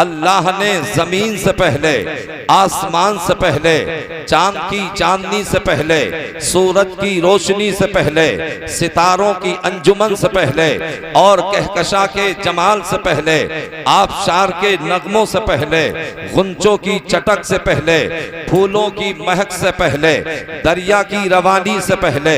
अल्लाह ने जमीन से पहले, आसमान से पहले, चांद की चांदनी से पहले, सूरज की रोशनी से पहले, सितारों की अंजुमन से पहले और कहकशा के जमाल से पहले, आबशार के नगमों से पहले, गुंजों की चटक से पहले, फूलों की महक से पहले, दरिया की रवानी से पहले,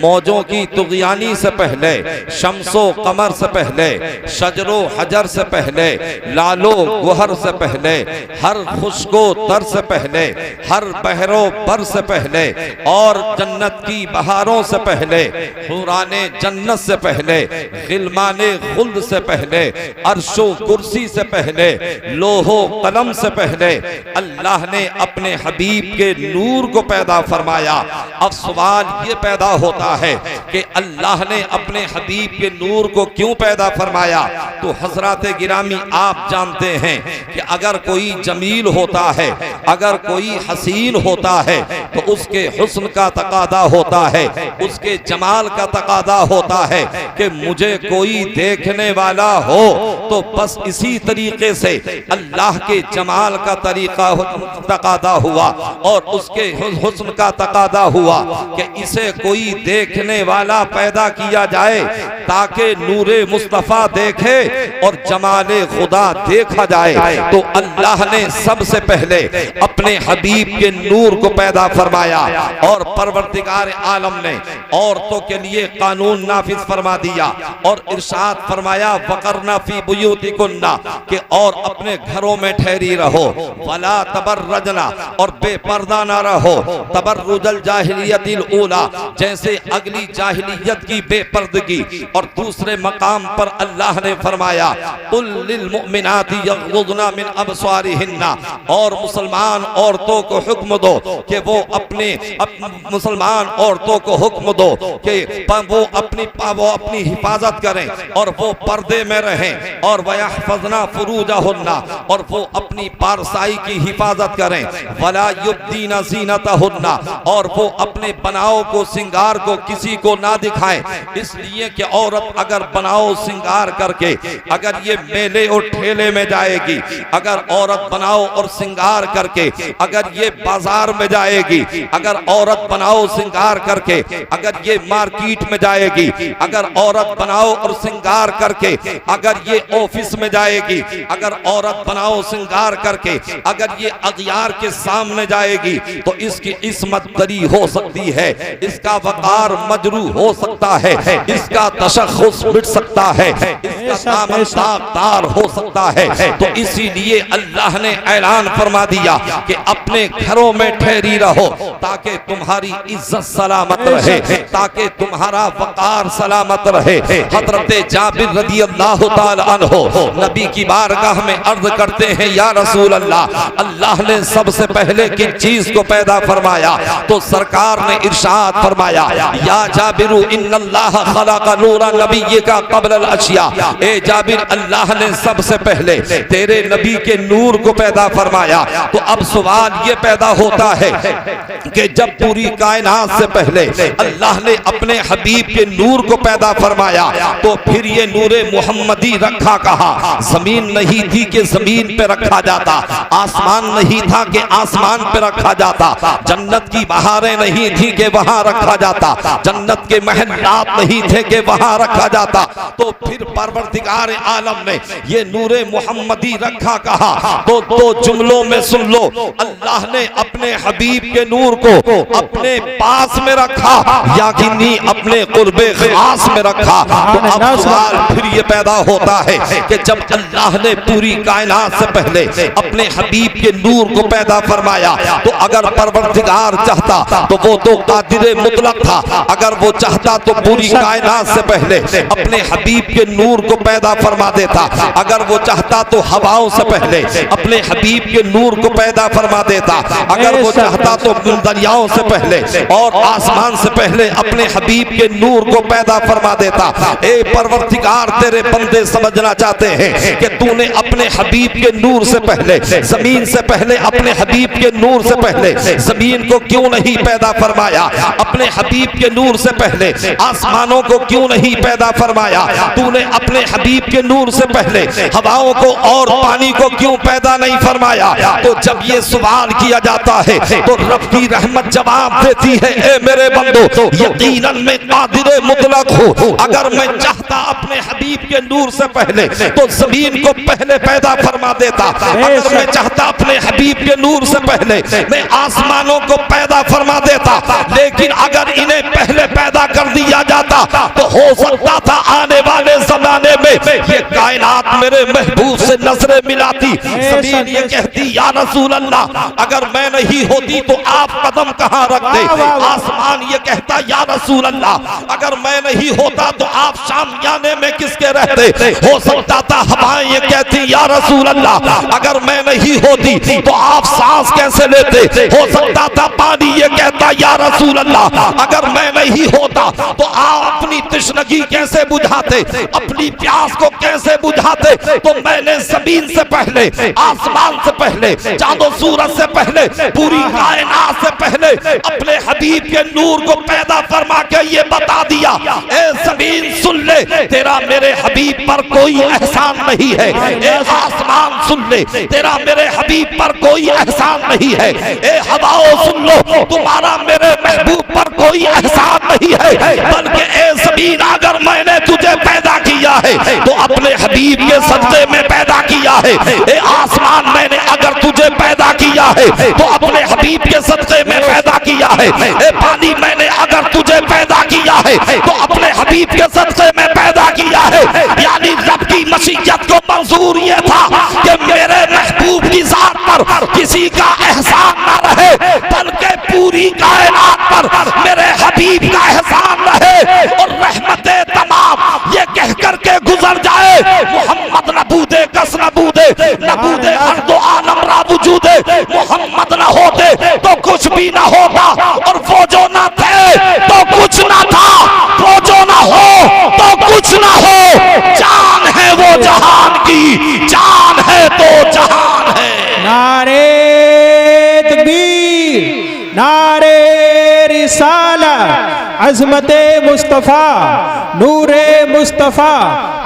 मौजों की तुग़यानी से पहले, शम्सो कमर से पहले, शजरो हजर से पहले, लालो गुहर से पहले, हर खुशको तर से पहले, हर बहरो बर से पहले और जन्नत की बहारों से पहले, हुराने जन्नत से पहले, गिलमाने खुल्द से पहले, अर्शो कुर्सी से पहले, लोहो कलम से पहले अल्लाह ने अपने हबीब के नूर को पैदा फरमाया। अब सवाल ये पैदा होता है कि अल्लाह ने अपने हबीब के नूर को क्यों पैदा फरमाया? तो हजरत गिरामी आप जानते हैं कि अगर कोई जमील होता है, अगर कोई हसीन होता है तो उसके हुस्न का तकादा होता है, उसके जमाल का तकादा होता है कि मुझे कोई देखने वाला हो। तो बस इसी तरीके से अल्लाह के जमाल का तकादा हुआ और उसके हुस्न का तकादा हुआ कि इसे कोई देखने वाला पैदा किया जाए ताकि नूरे मुस्तफा देखे और जमाले खुदा देखा जाए। तो अल्लाह ने सबसे पहले अपने हबीब के नूर को पैदा फरमाया और परवरदिगार आलम ने औरतों के लिए कानून नाफिज फरमा दिया और इरशाद फरमाया वकरना फी बुयूतिकुन्ना कि और अपने घरों में ठहरी रहो, वला तबर्रजना और बेपर्दा ना रहो, तबर्रुजल जाहिलियतिल ऊला जैसे अगली जाहिलियत की बेपर्दगी। और दूसरे मकाम पर अल्लाह ने फरमाया कुल लिल मुमिनाति यग़ुज़ना मिन अबसारिहिन्ना और मुसलमान औरतों को हुक्म दो कि वो अपने मुसलमान औरतों को हुक्म दो कि वो अपनी हिफाजत करें और वो पर्दे में रहें और वयहफ़ज़ना फ़ुरूजहुन्ना और वो अपनी पारसाई की हिफाजत करें, वला युब्दीना ज़ीनतहुन्ना और वो अपने बनाव को सिंगार को किसी को ना दिखाएं। इसलिए कि औरत अगर बनाओ सिंगार करके अगर ये मेले और ठेले में जाएगी, अगर औरत बनाओ और सिंगार करके अगर ये बाजार में जाएगी, अगर औरत बनाओ सिंगार करके अगर ये मार्केट में जाएगी, अगर औरत बनाओ और सिंगार करके अगर ये ऑफिस में जाएगी, अगर औरत बनाओ सिंगार करके अगर ये अगियार के सामने जाएगी तो इसकी इस्मत दरी हो सकती है, इसका वकार मजरू हो सकता है, इसका तशख़्ख़ुस मिट सकता है, इसका दामन दागदार हो सकता है। तो इसीलिए अल्लाह ने ऐलान फरमा दिया कि अपने घरों में ठहरी रहो ताकि तुम्हारी इज्जत सलामत रहे, ताकि तुम्हारा वकार सलामत रहे। हजरत जाबिर रज़ी अल्लाह ताला अन्हु नबी की बारगाह में अर्ज करते हैं या रसूल अल्लाह, अल्लाह ने सबसे पहले किन चीज को पैदा फरमाया? तो सरकार ने इरशाद फरमाया या जाबिरु इन्नल्लाह खलक़ नूरा नबिय्यिका क़ब्ल अल अशिया, ए जाबिर अल्लाह ने सबसे पहले तेरे नबी के नूर को पैदा फरमाया। तो अब सवाल ये पैदा होता है कि जब पूरी कायनात से पहले अल्लाह ने अपने हबीब के नूर को पैदा फरमाया तो फिर ये नूरे मुहम्मदी रखा कहाँ? जमीन नहीं थी कि जमीन पे रखा जाता, आसमान नहीं था कि आसमान पे रखा जाता, जन्नत की बहारें नहीं थी कि वहां रखा जाता, जन्नत के महलात नहीं थे कि वहां रखा जाता। तो फिर परवरदिगार आलम ने ये नूरे मुहम्मदी रखा कहाँ? तो दो जुमलों में सुन लो, अल्लाह ने अपने हबीब के नूर को अपने पास में रखा या किन्हीं अपने कुर्बे खास में रखा। तो अब सवाल फिर ये पैदा होता है कि जब अल्लाह ने पूरी कायनात से पहले अपने हबीब के नूर को पैदा फरमाया तो अगर परवरदिगार चाहता तो वो तो कादिर मुतलक था, अगर वो चाहता तो पूरी कायनात से पहले अपने हबीब के नूर को पैदा फरमा देता, अगर वो चाहता तो हवाओं से पहले अपने हबीब के नूर को पैदा फरमा देता, अगर वो चाहता तो दरियाओं से पहले और आसमान से पहले अपने हबीब के नूर को पैदा फरमा देता। ए परवरदिगार तेरे बंदे समझना चाहते हैं कि तूने अपने हबीब के नूर से पहले जमीन से पहले अपने हबीब के नूर से पहले जमीन को क्यों नहीं पैदा फरमाया? अपने हबीब के नूर से पहले आसमानों को क्यों नहीं पैदा फरमाया? तूने अपने हबीब के नूर से पहले हवाओं को और पानी को क्यों पैदा नहीं फरमाया? तो जब ये सवाल किया जाता है तो रब की रहमत जवाब देती है, ए मेरे बंदो, यकीनन मैं कादिर मुतलक हूँ। अगर मैं चाहता अपने हबीब के नूर से पहले तो जमीन को पहले पैदा फरमा देता। अगर मैं चाहता अपने हबीब के नूर से पहले मैं आसमानों को पैदा फरमा देता। लेकिन अगर इन्हें पहले पैदा कर दिया जाता तो हो सकता था आने वाले जमाने में ये कायनात मेरे महबूब से नजरें मिलाती। जमीन ये कहती, या रसूल अल्लाह, अगर मैं नहीं होती तो आप कदम कहाँ रखते? आसमान ये कहता, या रसूल अल्लाह, अगर मैं नहीं होता तो आप शामियाने में किसके रहते? हो सकता था हवाएं ये कहती, या रसूल अल्लाह, अगर मैं नहीं होती तो आप सांस कैसे लेते? हो सकता था पानी ये कहता, या रसूल अल्लाह, अगर मैं नहीं होता तो आप अपनी तृष्णगी कैसे बुझाते, अपनी प्यास को कैसे बुझाते? तो मैंने जमीन से पहले, आसमान से पहले, चांदो सूरज से पहले, पूरी कायनात से पहले अपने हबीब के नूर को पैदा फरमा के ये बता दिया, ए जमीन सुन ले, तेरा मेरे हबीब पर कोई एहसान नहीं है। ए आसमान सुन ले, तेरा मेरे हबीब पर कोई एहसान नहीं है। ए हवाओं सुन लो, तुम्हारा मेरे महबूब पर कोई एहसान नहीं है। बल्कि ए जमीन, अगर मैंने तुझे पैदा किया है तो अपने हबीब के सजदे में पैदा किया है। ए आसमान, मैंने अगर तुझे पैदा किया है तो अपने हबीब के सजदे में पैदा किया है। ए पानी, मैंने अगर तुझे पैदा किया है तो अपने हबीब के सजदे में पैदा किया है। यानी रब की मशीयत को मंजूर ये था कि मेरे महबूब की जात पर किसी का एहसान न रहे, बल्कि पूरी कायनात पर मेरे हबीब का एहसान रहे और रहमते तमाम ये कह करके गुजर जाए, मोहम्मद नबूदे कस नबूदे नबूदे अर्दो आलम रा वजूदे, मोहम्मद न होते तो कुछ भी न होता, और वो जो न थे तो कुछ न था, वो जो न हो तो कुछ न हो। जान है वो जहान की, जान है तो जहान है। नारे तकबीर, नारे रिसालत, अज़मते मुस्तफ़ा, नूरे मुस्तफ़ा,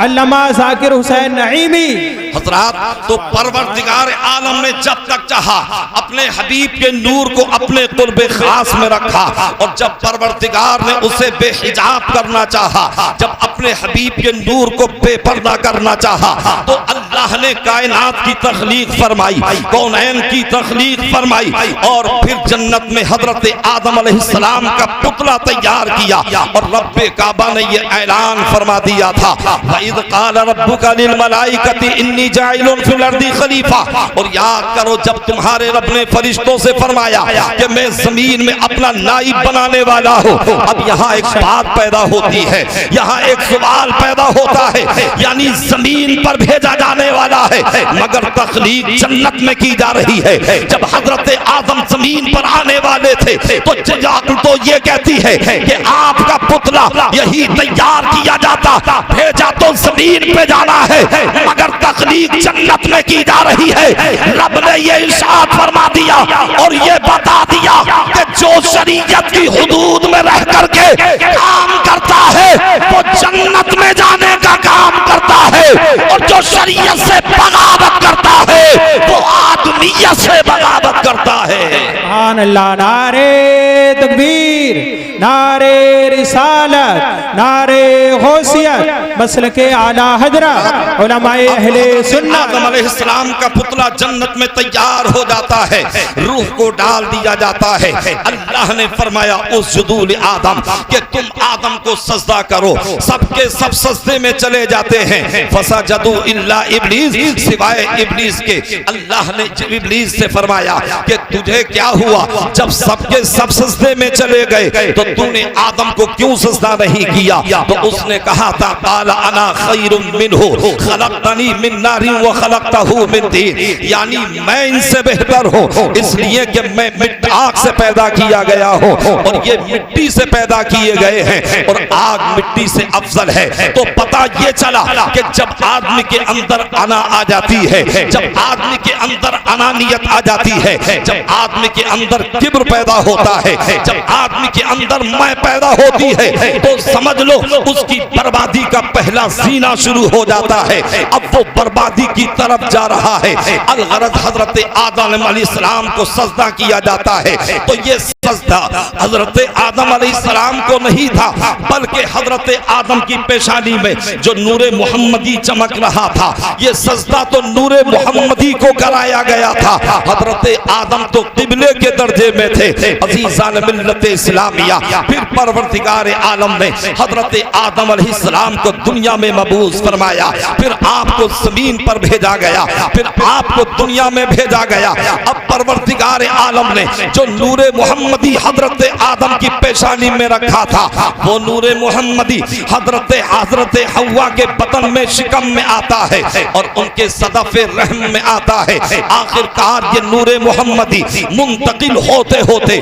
अल्लामा ज़ाकिर हुसैन नईमी। हज़रात, तो परवरदिगार आलम ने जब तक चाहा अपने हबीब के नूर को अपने कुर्बे खास में रखा, और जब परवरदिगार ने उसे बेहिजाब करना चाहा, जब अपने हबीब के नूर को बेपर्दा करना चाहा, तो अल्लाह ने कायनात की तख्लीक फरमाई, कौनैन की तख्लीक फरमाई, और फिर जन्नत में हजरत आदम अलैहिस्सलाम का पुतला तैयार किया। और रब्बे काबा ने ये ऐलान फरमा दिया था, वइज़ क़ाल रब्बुका लिल मलाइकति इन्नी जाइलुन फिल अर्दि खलीफा। और याद करो जब तुम्हारे रब ने फरिश्तों से फरमाया कि मैं जमीन में अपना नाइब बनाने वाला हूँ। अब यहाँ एक बात पैदा होती है, यहाँ एक सवाल पैदा होता है, यानी जमीन पर भेजा जाने वाला है मगर तख्लीक जन्नत में की जा रही है। जब हजरत आदम जमीन पर आने वाले थे तो ये कहती है कि आपका पुतला यही तैयार किया जाता, भेजा तो जमीन पे जाना है मगर तख्लीक जन्नत में की जा रही है। रब ने ये इरशाद फरमा दिया और ये बता दिया कि जो शरीयत की हुदूद में रह करके काम करता है वो जन्नत में जाने का काम करता है, और जो शरीयत से बगावत करता है वो आदमियत से बगावत करता है। सुभान अल्लाह। नारे तकबीर, नारे रिसालत, नारे गौसियत, मसलके आला हजरत, उलमाए अहले सुन्नत। आदम अलैहिस्सलाम का पुतला जन्नत में तैयार हो जाता है, रूह को डाल दिया जाता है। अल्लाह ने फरमाया उसजुदू लि आदम कि तुम आदम को सजदा करो। सबके सब सजदे में चले जाते हैं। फसजदू इल्ला इब्लीस, सिवाय इब्लीस के। अल्लाह ने इब्लीस से फरमाया कि तुझे क्या हुआ जब सबके सब सजदे में चले गए तो तूने आदम को क्यों सजदा नहीं किया? तो उसने कहा था काला अना खैरुम मिन्हु खलक़तनी मिन नारिन व खलक़तहु मिन तीन, यानी मैं इनसे बेहतर हूँ इसलिए कि मैं आग से पैदा किया गया हूँ और ये मिट्टी से पैदा किए गए हैं, और आग मिट्टी से अफजल है। तो पता ये चला कि जब आदमी के अंदर अना आ जाती है, जब आदमी के अंदर अनानियत आ जाती है, जब आदमी के अंदर किब्र पैदा होता है, जब आदमी के अंदर मैं पैदा होती है, तो समझ लो उसकी बर्बादी का पहला सीना शुरू हो जाता है। अब वो बर्बादी की तरफ जा रहा है। अलगरज हजरत आदम अलैहिस्सलाम को सजदा किया जाता है, तो ये सजदा हजरत आदम अलैहिस्सलाम को नहीं था, बल्कि हजरत आदम की पेशानी में जो नूरे मोहम्मदी चमक रहा था, ये सजदा तो नूरे मोहम्मदी को कराया गया था। हजरत आदम तो किबले के दर्जे में थे। अजीज़ान मिल्लत इस्लामिया, फिर परवरदिगार आलम ने हजरत आदम अलैहिस्सलाम को दुनिया में मबूस फरमाया, फिर आपको जमीन पर भेजा गया, फिर आपको दुनिया में भेजा गया। अब परवरदिगार आलम ने जो नूरे मोहम्मदी हजरत आदम की पेशानी में रखा था, वो नूरे मोहम्मदी हजरत हव्वा के बदन में शिकम में आता है और उनके सदफ़े रहम में आता है। आखिरकार ये नूरे मोहम्मदी मुंतकिल होते होते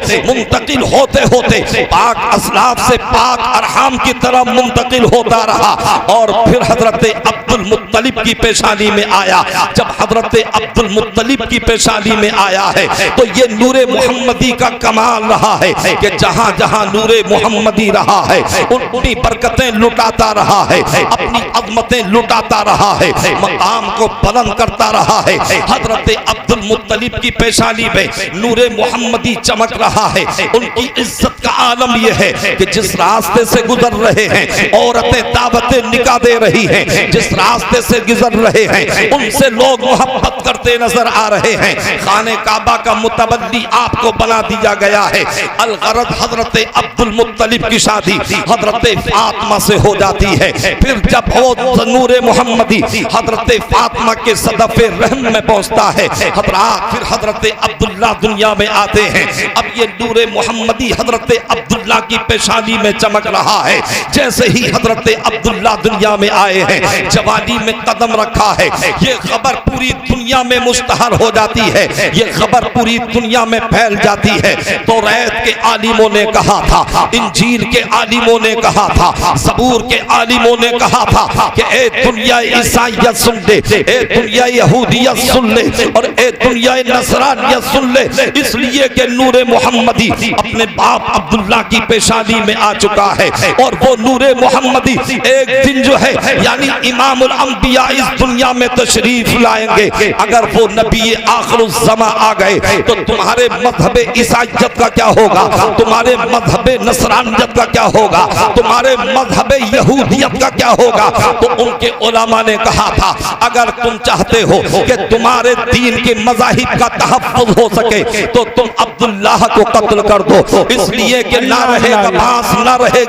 पाक असलाफ से पाक अरहाम की तरफ मुंतकिल होता रहा और फिर हजरत अब्दुल मुत्तलिब की पेशानी में आया। जब हजरत अब्दुल मुत्तलिब की पेशानी में आया है तो ये नूरे मोहम्मदी का कमाल रहा है कि जहां जहां नूरे मोहम्मदी रहा है उनकी बरकतें लुटाता रहा है, अपनी अज़मतें लुटाता रहा है, मकाम को बुलंद करता रहा है। हजरत अब्दुल मुत्तलिब की पेशानी में नूरे मोहम्मदी चमक रहा है। उनकी इज्जत का आलम यह है कि जिस रास्ते से गुजर रहे हैं औरतें दावतें निकाह दे रही हैं, जिस रास्ते से गुजर रहे हैं उनसे लोग मोहब्बत करते नजर आ रहे हैं। खाने काबा का मुतवल्ली आपको बना दिया गया है। अलगरज हजरत अब्दुल मुत्तलिब की शादी हजरत फातिमा से हो जाती है। फिर जब वो नूरे मोहम्मदी हजरत फातिमा के सदफ़े रहम में पहुंचता है, फिर हजरत अब्दुल्ला दुनिया में आते हैं। अब ये नूरे मोहम्मदी हजरत अब्दुल्ला की पेशानी में चमक रहा है। जैसे ही हजरत अब्दुल्ला दुनिया में आए हैं, जवानी में कदम रखा है, ये खबर पूरी दुनिया में मुश्तहर हो जाती है, ये खबर पूरी दुनिया में फैल जाती है। तो रैत के आलिमों ने कहा था, इंजील के आलिमों ने कहा था, ज़बूर के आलिमों ने कहा था कि ए दुनिया ईसाइयत सुन ले, ए दुनिया यहूदियत सुन ले और ए दुनिया नसरानियत सुन ले, इसलिए कि नूरे मोहम्मदी अपने बाप अब्दुल्ला की पेशानी में आ चुका है। और वो नूरे मोहम्मदी एक दिन जो है यानी इमामुल अंबिया इस दुनिया में तशरीफ लाएंगे। अगर वो नबी आखिरुल ज़मा आ गए तो तुम्हारे मजहब ईसाइयत का क्या होगा, तुम्हारे मजहब नसरानियत का क्या होगा, तुम्हारे मजहब यहूदियत का क्या होगा। तो उनके उलमा ने कहा था, अगर तुम चाहते हो कि तुम्हारे दीन के मज़ाहिब का तहफ़्फ़ुज़ हो सके तो तुम अब्दुल्लाह को कत्ल कर दो, इसलिए कि ना रहेगा बांस,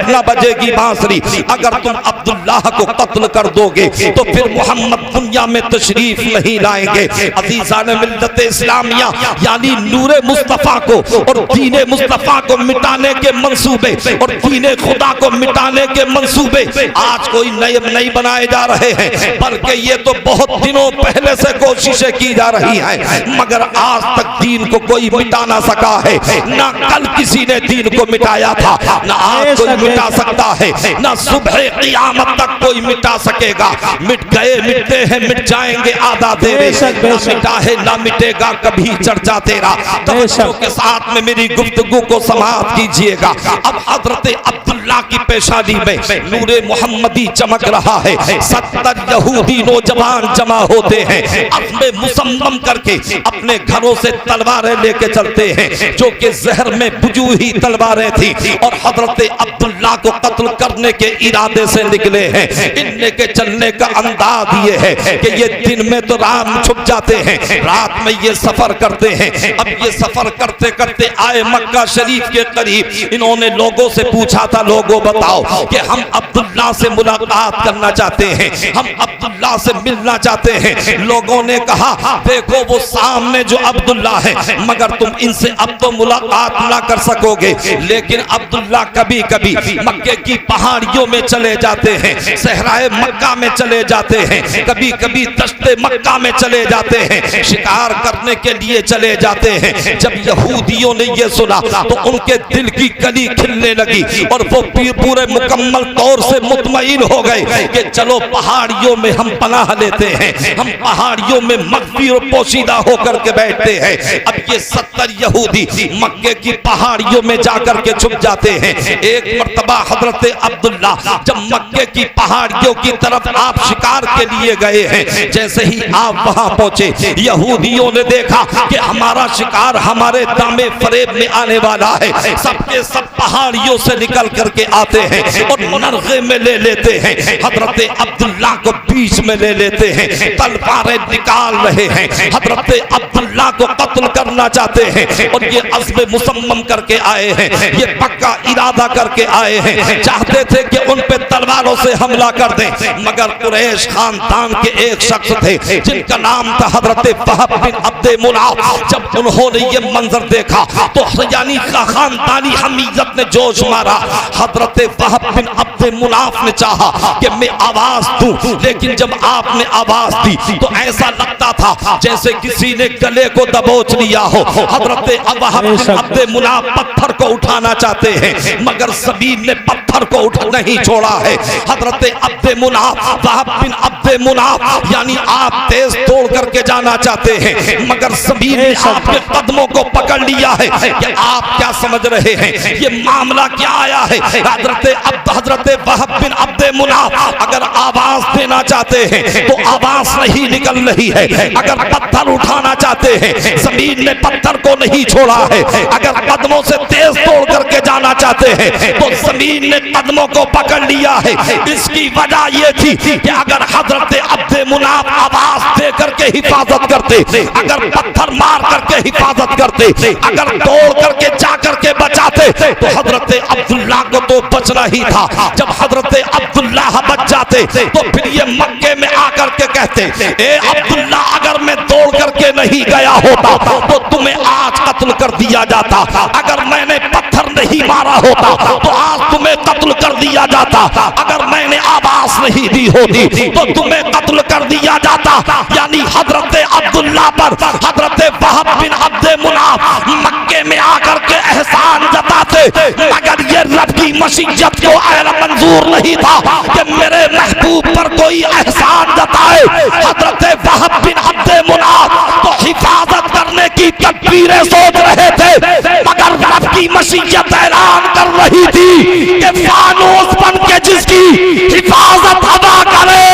ना बजेगी बांसुरी। अगर तुम अब्दुल्लाह को कत्ल कर दोगे तो फिर मोहम्मद दुनिया में तशरीफ नहीं लाएंगे। अज़ीज़ान मिल्लत इस्लामिया यानी नूरे मुस्तफ़ा को और दीने मुस्तफ़ा को मिटाने के मंसूबे और दीने खुदा को मिटाने के मंसूबे आज कोई नए नहीं बनाए जा रहे हैं, बल्कि ये तो बहुत दिनों पहले से कोशिशें की जा रही हैं, मगर आज तक दीन को कोई मिटा ना सका है। ना कल किसी ने दीन को मिटाया था, ना आज कोई मिटा सकता है, ना सुबह क़यामत तक कोई मिटा सकेगा। मिट गए मिटते हैं, मिट जाएंगे आधा तेरे, ना मिटा है ना मिटेगा कभी चर्चा तेरा। तवज्जो के साथ में मेरी गुफ्तगू को समाप्त कीजिएगा। अब हजरत अब्दुल्ला की पेशानी में नूरे मोहम्मदी चमक रहा है। 70 यहूदी नौजवान जमा होते हैं, अपने मुसम्मम करके अपने घरों से तलवारें लेके चलते हैं, जो कि जहर में बुझी हुई तलवारें थी, और हजरत अब्दुल्ला को कत्ल करने के इरादे से निकले हैं। इनके के चलने का अंदाज ये है कि ये दिन में तो राम छुप जाते हैं, रात में ये सफर करते हैं। अब ये सफर करते करते आए मक्का शरीफ के करीब। इन्होंने लोगों से पूछा था, लोगों बताओ कि हम अब्दुल्ला से मुलाकात करना चाहते हैं, हम अब्दुल्ला से मिलना चाहते हैं। लोगों ने कहा, देखो वो सामने जो अब्दुल्ला है, मगर तुम इनसे अब तो मुलाकात ना कर सकोगे। लेकिन अब्दुल्ला कभी कभी मक्के की पहाड़ियों में चले जाते हैं, सहराए मक्का में चले जाते हैं, कभी कभी दश्ते मक्का में चले जाते हैं, शिकार करने के लिए चले जाते हैं। जब यहूदियों ने ये सुना तो उनके दिल की कली खिलने लगी और वो पूरे मुकम्मल तौर से मुतमईन हो गए कि चलो पहाड़ियों में हम पनाह लेते हैं, हम पहाड़ियों में मख्फी और पोशीदा होकर के बैठते हैं। अब ये 70 यहूदी यहूदी मक्के की पहाड़ियों में जाकर के छुप जाते हैं। एक मर्तबा हजरत अब्दुल्ला जब मक्के की पहाड़ियों की तरफ आप शिकार के लिए गए हैं, जैसे ही आप वहां पहुंचे यहूदियों ने देखा कि हमारा शिकार हमारे दामे फरेब में आने वाला है। सबके सब पहाड़ियों से निकल करके आते हैं और नरगे में ले लेते हैं। हजरत अब्दुल्ला को बीच में ले लेते हैं, तलवारें निकाल रहे हैं, हजरत अब्दुल्ला को कत्ल करना चाहते हैं। और ये अज़्म मुसम्मम करके आए हैं, ये पक्का इरादा करके आए हैं, चाहते थे कि उन पे तलवारों से हमला कर दें। मगर कुरैश खानदान के एक शख्स थे जिनका नाम था हजरत वहब बिन अब्दे मुनाफ। जब उन्होंने ये मंजर देखा तो यानी खानदानी हमीयत ने जोश मारा। हजरत वहब बिन अब्दे मुनाफ ने चाहा कि मैं आवाज दूं, लेकिन जब आपने आवाज दी तो ऐसा लगता था जैसे किसी ने गले को दबोच लिया हो। हजरत वहब बिन अब्दे मुनाफ पत्थर को उठाना चाहते हैं, मगर सबीन ने पत्थर को नहीं छोड़ा है। हजरत अब्दे मुनाफ वहब बिन अब्दे मुनाफ यानी आप तेज तोड़ करके जाना चाहते हैं, मगर सबीन ने आपके कदमों को पकड़ लिया है कि आप क्या समझ रहे हैं, ये मामला क्या आया है। हजरत वहब बिन अब्दे मुनाफ अगर आवाज देना चाहते हैं तो आवाज नहीं निकल रही है, अगर पत्थर उठाना चाहते हैं जमीन ने पत्थर को नहीं छोड़ा है, अगर कदमों से तेज तोड़ करके जाना चाहते हैं तो जमीन ने कदमों को पकड़ लिया है। इसकी वजह ये थी कि अगर हजरत अब्दे मुनाफ आवाज दे करके हिफाजत करते, अगर पत्थर मार करके हिफाजत करते, अगर तोड़ करके जा करके बचाते तो हजरत अब्दुल्ला को तो बचना ही था। जब हजरत अब्दुल्ला बच जाते तो फिर ये मक्के में आकर के कहते, ए अब्दुल्ला अगर मैं तोड़ करके नहीं गया होता तो तुम्हें आज कत्ल कर दिया जाता, अगर मैंने पत्थर नहीं मारा होता तो आज तुम्हें कत्ल कर दिया जाता, अगर मैंने आवाज नहीं दी होती तो तुम्हें कत्ल कर दिया जाता। यानी हजरत अब्दुल्ला पर हजरत वहब बिन अब्दे मुनाफ मक्के में आकर के एहसान जताते, मगर ये रब की मशीयत को मंजूर नहीं था कि मेरे महबूब पर कोई एहसान जताए। हजरत वहब बिन अब्दे मुनाफ तो हिफाजत करने की तकबीरें सोच रहे थे, मगर रब की मशीयत ऐलान कर रही थी कि फानूस बन के जिसकी हिफाजत अदा करे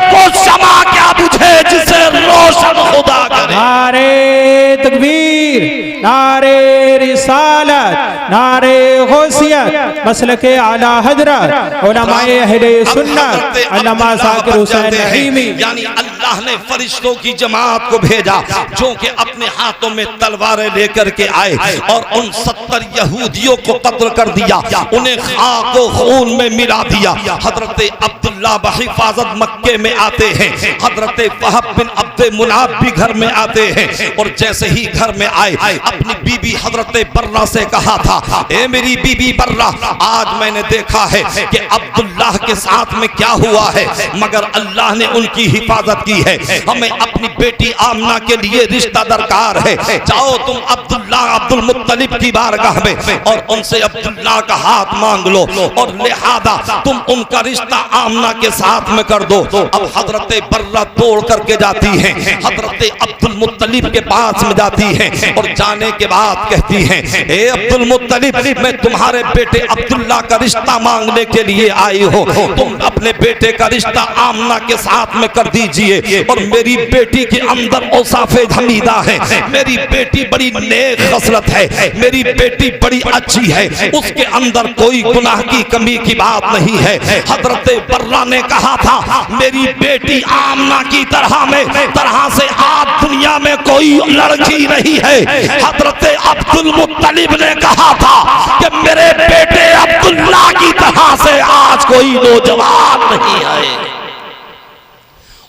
वो शमा क्या बुझे जिसे रोशन खुदा करे। नारे तकबीर, नारे रिसालत, नारे गौसियत, मसलके आला हजरत उलमाए अहले सुन्नत अल्लामा ज़ाकिर हुसैन नईमी। यानी अल्लाह ने फरिश्तों की जमात को भेजा जो कि अपने हाथों में तलवारें लेकर के आए और उन 70 यहूदियों को कत्ल कर दिया, उन्हें खाक व खून में मिला दिया। हजरत अब्दुल्ला बहिफाजत मक्के में आते हैं, हजरत वहब बिन अब्दे मुनाफ भी घर में आते हैं और जैसे ही घर में आए अपनी बीबी हजरत बर्रा से कहा था, ए मेरी बीबी बर्रा, आज मैंने देखा है कि अब्दुल्लाह के साथ में क्या हुआ है, मगर अल्लाह ने उनकी हिफाजत की है। हमें अपनी बेटी आमना के लिए रिश्ता दरकार है, जाओ तुम अब्दुल्ला अब्दुल मुत्तलिब की बारगाह में और उनसे अब्दुल्ला का हाथ मांग लो और लिहाजा तुम उनका रिश्ता आमना के साथ में कर दो। अब हजरत बर्रा तोड़ करके जाती है, हजरत अब्दुल मुत्तलिब के पास में जाती है और जाने के बाद कहती है, ए अब्दुल मुत्तलिब, मैं तुम्हारे बेटे अब्दुल्ला का रिश्ता मांगने के लिए आई हो, तुम अपने बेटे का रिश्ता आमना के साथ में कर दीजिए। और मेरी बेटी के अंदर औसाफे हमीदा है, मेरी बेटी बड़ी नेक खसलत है, मेरी बेटी बड़ी अच्छी है, उसके अंदर कोई गुनाह की कमी की बात नहीं है। हजरत बर्रा ने कहा था, मेरी बेटी आमना की तरह से आज दुनिया में कोई लड़की नहीं है। हजरत अब्दुल मुत्तलिब ने कहा था कि मेरे बेटे अब्दुल्ला की तरह से आज कोई नौजवान नहीं है।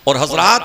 और हजरात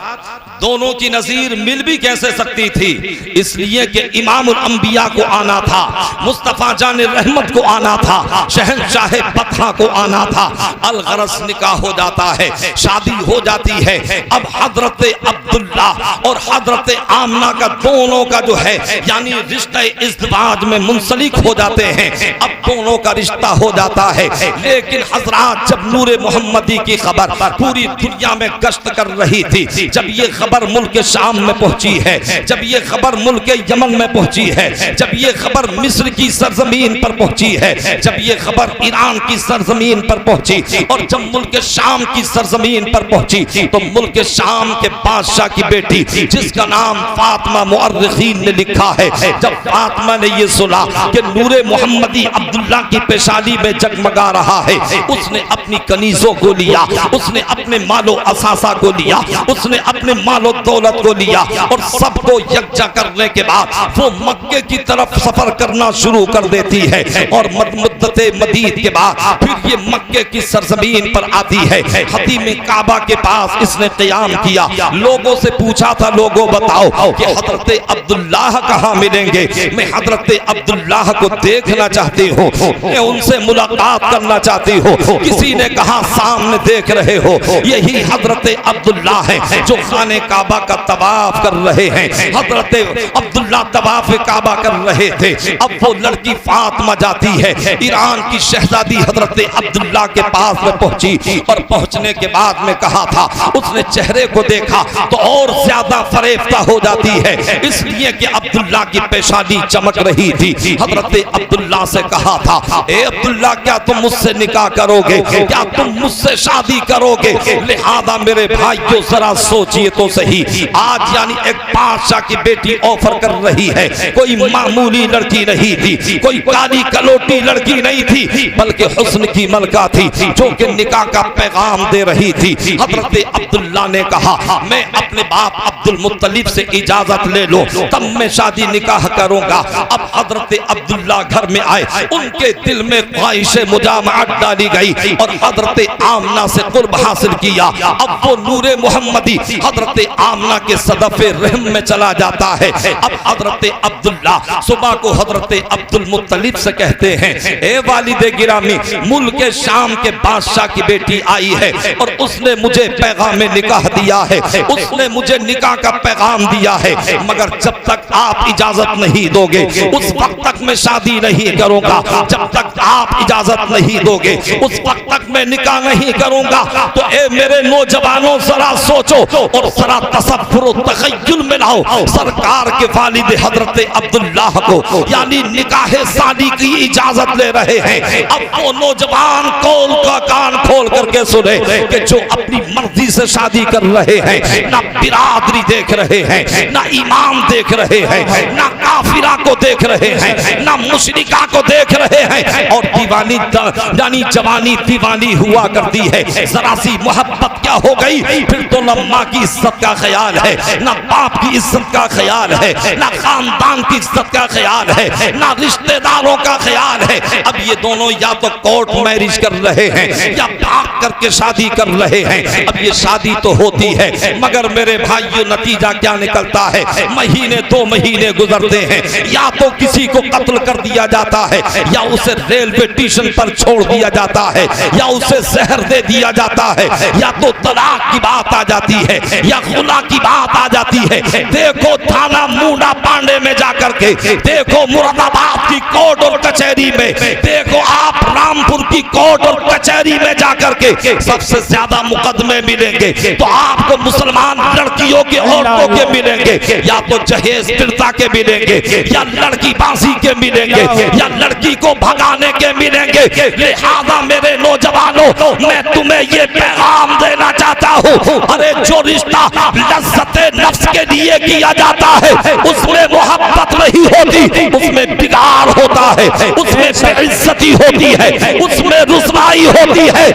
दोनों की नजीर मिल भी कैसे सकती थी, इसलिए कि इमामुल अंबिया को आना था, मुस्तफा जान रहमत को आना था, शहंशाह बतहा को आना था। अलगरस निकाह हो जाता है, शादी हो जाती है। अब हजरत अब्दुल्ला और हजरत आमना का दोनों का जो है यानी रिश्ता इज़्दिवाज में मुंसलिक हो जाते हैं। अब दोनों का रिश्ता हो जाता है, लेकिन हजरात जब नूरे मोहम्मदी की खबर पूरी दुनिया में गश्त कर रही रही थी। जब ये खबर मुल्क शाम में पहुंची है, जब ये खबर मुल्क यमन में पहुंची है, जब ये खबर मिस्र की सरजमीन पर पहुंची है, जब ये खबर ईरान की सरजमीन पर पहुंची और जब मुल्क शाम की सरजमीन पर पहुंची, तो मुल्क शाम के बादशाह की बेटी जिसका नाम फातिमा मुअर्रिखीन ने लिखा है, जब फातिमा ने ये सुना कि नूरे मोहम्मदी अब्दुल्ला की पेशानी में जगमगा रहा है, उसने अपनी कनीजों को लिया, उसने अपने मालो असासा को लिया, उसने अपने मालो दौलत को लिया और सबको यकजा करने के बाद वो मक्के की तरफ सफर करना शुरू कर देती है। और मुद्दते मदीद के बाद फिर ये मक्के की सरजमीन पर आती है। हतीम काबा के पास इसने क़याम किया। लोगों से पूछा था, लोगों बताओ कि हजरत अब्दुल्लाह कहाँ मिलेंगे? मैं हजरत अब्दुल्लाह को देखना चाहती हूँ, मैं उनसे मुलाकात करना चाहती हूँ। किसी ने कहा सामने देख रहे हो, यही हजरत अब्दुल्लाह है जो खाने काबा का तवाफ कर रहे हैं। हजरत अब्दुल्लाह तवाफ काबा कर रहे थे। अब वो लड़की फातिमा जाती है, ईरान की शहजादी हजरत अब्दुल्ला के पास में पहुंची और पहुंचने के बाद में कहा था, उसने चेहरे को देखा तो और ज्यादा फरेफ्ता हो जाती है, इसलिए कि अब्दुल्ला की पेशानी चमक रही थी। हजरत अब्दुल्ला से कहा था, ए अब्दुल्ला क्या तुम मुझसे निकाह करोगे? क्या तुम मुझसे शादी करोगे? लिहाजा मेरे भाइयों जरा सोचिए तो सही, आज यानी एक बादशाह की बेटी ऑफर कर रही है, कोई मामूली लड़की नहीं थी, कोई काली कलोटी लड़की नहीं थी, बल्कि हुस्न की मलका थी जो कि निकाह का पैगाम दे रही थी। हजरत अब्दुल्ला ने कहा, मैं अपने बाप अब्दुल मुत्तलिब से इजाजत ले लो, तब मैं शादी निकाह करूंगा। अब हजरत अब्दुल्ला घर में आए, उनके दिल में ख्वाहिश मुजामअत डाली गई और हजरत आमना से कुर्ब हासिल किया। अब वो नूरे मोहम्मदी हजरत आमना के सदफे रहम में चला जाता है। अब हजरत अब्दुल्ला सुबह को हजरत अब्दुल मुत्तलिब से कहते हैं, ए वालिदे गिरामी, मुल्क शाम के बादशाह की बेटी आई है और उसने मुझे पैगाम निकाह दिया है, उसने मुझे निकाह का पैगाम दिया है, मगर जब तक आप इजाजत नहीं दोगे उस वक्त तक मैं शादी नहीं करूंगा। जब तक आप इजाजत नहीं दोगे उस वक्त तक मैं निकाह नहीं करूंगा। तो ए मेरे नौजवानों जरा सोचो और जरा तसव्वुर तखय्युल में लाओ, सरकार के वालिद हजरत अब्दुल्लाह को यानी निकाह शादी की इजाजत ले रहे हैं। अब वो नौजवान कौल का कान खोल करके सुने कि जो अपनी मर्जी से शादी कर रहे हैं, ना बिरादरी देख रहे हैं, ना इमाम देख रहे हैं, ना काफिरा को देख रहे हैं, ना मुशरिका को देख रहे हैं, और दीवानी यानी जवानी दीवानी हुआ करती है। जरा सी मोहब्बत क्या हो गई, फिर तो ना माँ की इज्जत का ख्याल है, ना बाप की इज्जत का ख्याल है, ना खानदान की इज्जत का ख्याल है, ना रिश्तेदारों का ख्याल है। अब ये दोनों या तो कोर्ट मैरिज कर रहे हैं या भाग करके शादी कर रहे हैं। अब ये शादी तो होती है, मगर मेरे भाइयों नतीजा क्या निकलता है? महीने 2 महीने गुजरते हैं, या तो किसी को कत्ल कर दिया जाता है, या उसे रेलवे स्टेशन पर छोड़ दिया जाता है, या उसे जहर दे दिया जाता है, या तो तलाक की बात आ जाती है, या खुला की बात आ जाती है। देखो थाना मूंडा पांडे में जाकर के, देखो मुरादाबाद की कोर्ट और कचहरी में, देखो आप रामपुर की कोर्ट और कचहरी में जाकर के सबसे ज्यादा मुकदमे मिलेंगे तो आपको मुसलमान लड़कियों के, औरतों के मिलेंगे, या तो जहेज पीड़िता के मिलेंगे, या लड़की बांसी के मिलेंगे, या लड़की को भगाने के मिलेंगे। लिहाजा मेरे नौजवानों, मैं तुम्हें ये पैगाम देना चाहता हूँ, अरे जो रिश्ता लज्जते नफ्स के लिए किया जाता है उसमें मोहब्बत नहीं होती, उसमें बिगाड़ होता है, उसमें बेइज्जती होती है, उसमें रुसवाई होती है।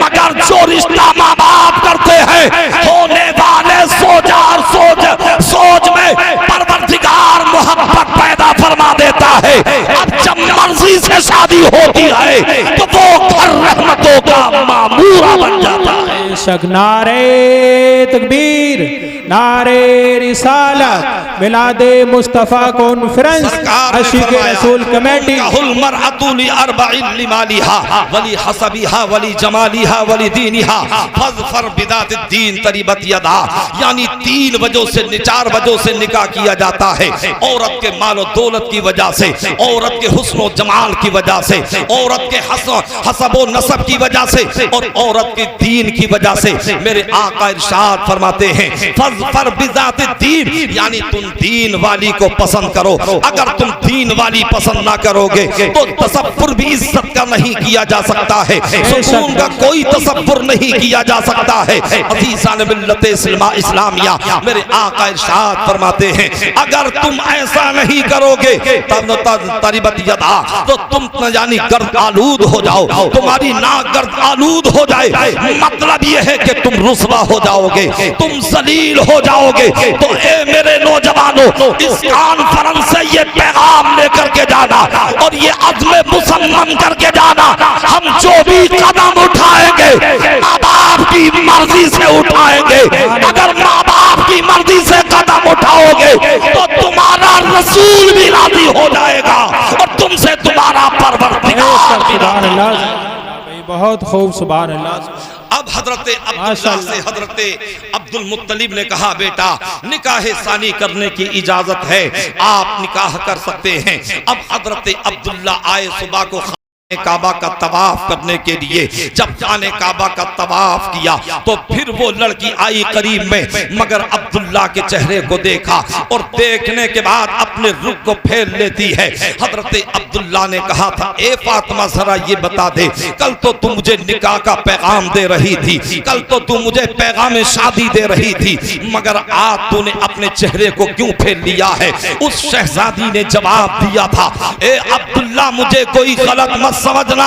मगर जो रिश्ता माँ बाप करते हैं, होने वाले सोच में परवरदिगार मोहब्बत पैदा फरमा देता है। अब जब मर्जी से शादी होती है तो वो घर रहमतों का मामूरा बन जाता है। नारे तकबीर, नारे रिसालत, मिलादे मुस्तफ़ा कॉन्फ्रेंस, आशिक रसूल कमेटी। मरअतुल अर्बईन लिमालिहा वली हसबिहा वली जमालिहा वली दीनिहा फज़फर बिदातिद्दीन तरिबत यदा। यानी 3 वजहों से, 4 वजहों से निकाह किया जाता है। औरत के मालो दौलत की वजह से, औरत के हुस्न जमाल की वजह से, औरत के हसबो नसब की वजह से और औरत के दीन की वजह से। मेरे आका इरशाद फरमाते हैं फज़फर बिदातिद्दीन, यानी तुम दीन वाली को पसंद करो। अगर तुम दीन वाली पसंद ना करोगे तो तसव्वुर भी इज्जत का नहीं किया जा सकता है, सुकून का कोई तसव्वुर नहीं किया जा सकता है। अज़ीज़ान मिल्लत इस्लामिया, मेरे आका इरशाद फरमाते हैं अगर तुम ऐसा नहीं करोगे तब तरिबत यदा, तो तुम यानी गर्द आलूद हो जाओ, तुम्हारी नाक गर्द आलूद हो जाए। मतलब यह है कि तुम रुसवा हो जाओगे, तुम जलील हो जाओगे। तो ए मेरे नौजवानों, इस कॉन्फ्रेंस से ये पैगाम लेकर के जाना और ये अज़्म मुसम्मम करके जाना, हम जो भी कदम उठाएंगे माँ बाप की मर्जी से उठाएंगे। अगर माँ बाप की मर्जी से कदम उठाओगे तो तुम्हारा रसूल भी राजी हो जाएगा और तुमसे तुम्हारा परवरदिगार भी राजी। बहुत खूब, सुभान अल्लाह। अब हजरत अब्दुल्ला से हजरत अब्दुल मुत्तलिब ने कहा बेटा निकाह सानी करने की इजाजत है, आप निकाह कर सकते हैं। अब हजरत अब्दुल्ला आए सुबह को काबा का तवाफ करने के लिए। जब जाने काबा का तवाफ किया तो फिर वो लड़की आई करीब में, मगर अब्दुल्ला के चेहरे को देखा और देखने के बाद अपने रुख को फेर लेती है। हजरत अब्दुल्ला ने कहा था ए फातिमा जरा ये बता दे, कल तो तू मुझे निकाह का पैगाम दे रही थी, कल तो तू मुझे पैगाम शादी दे रही थी, मगर आज तूने अपने चेहरे को क्यों फेर लिया है? उस शहजादी ने जवाब दिया था ए अब्दुल्ला मुझे कोई गलत मत समझना,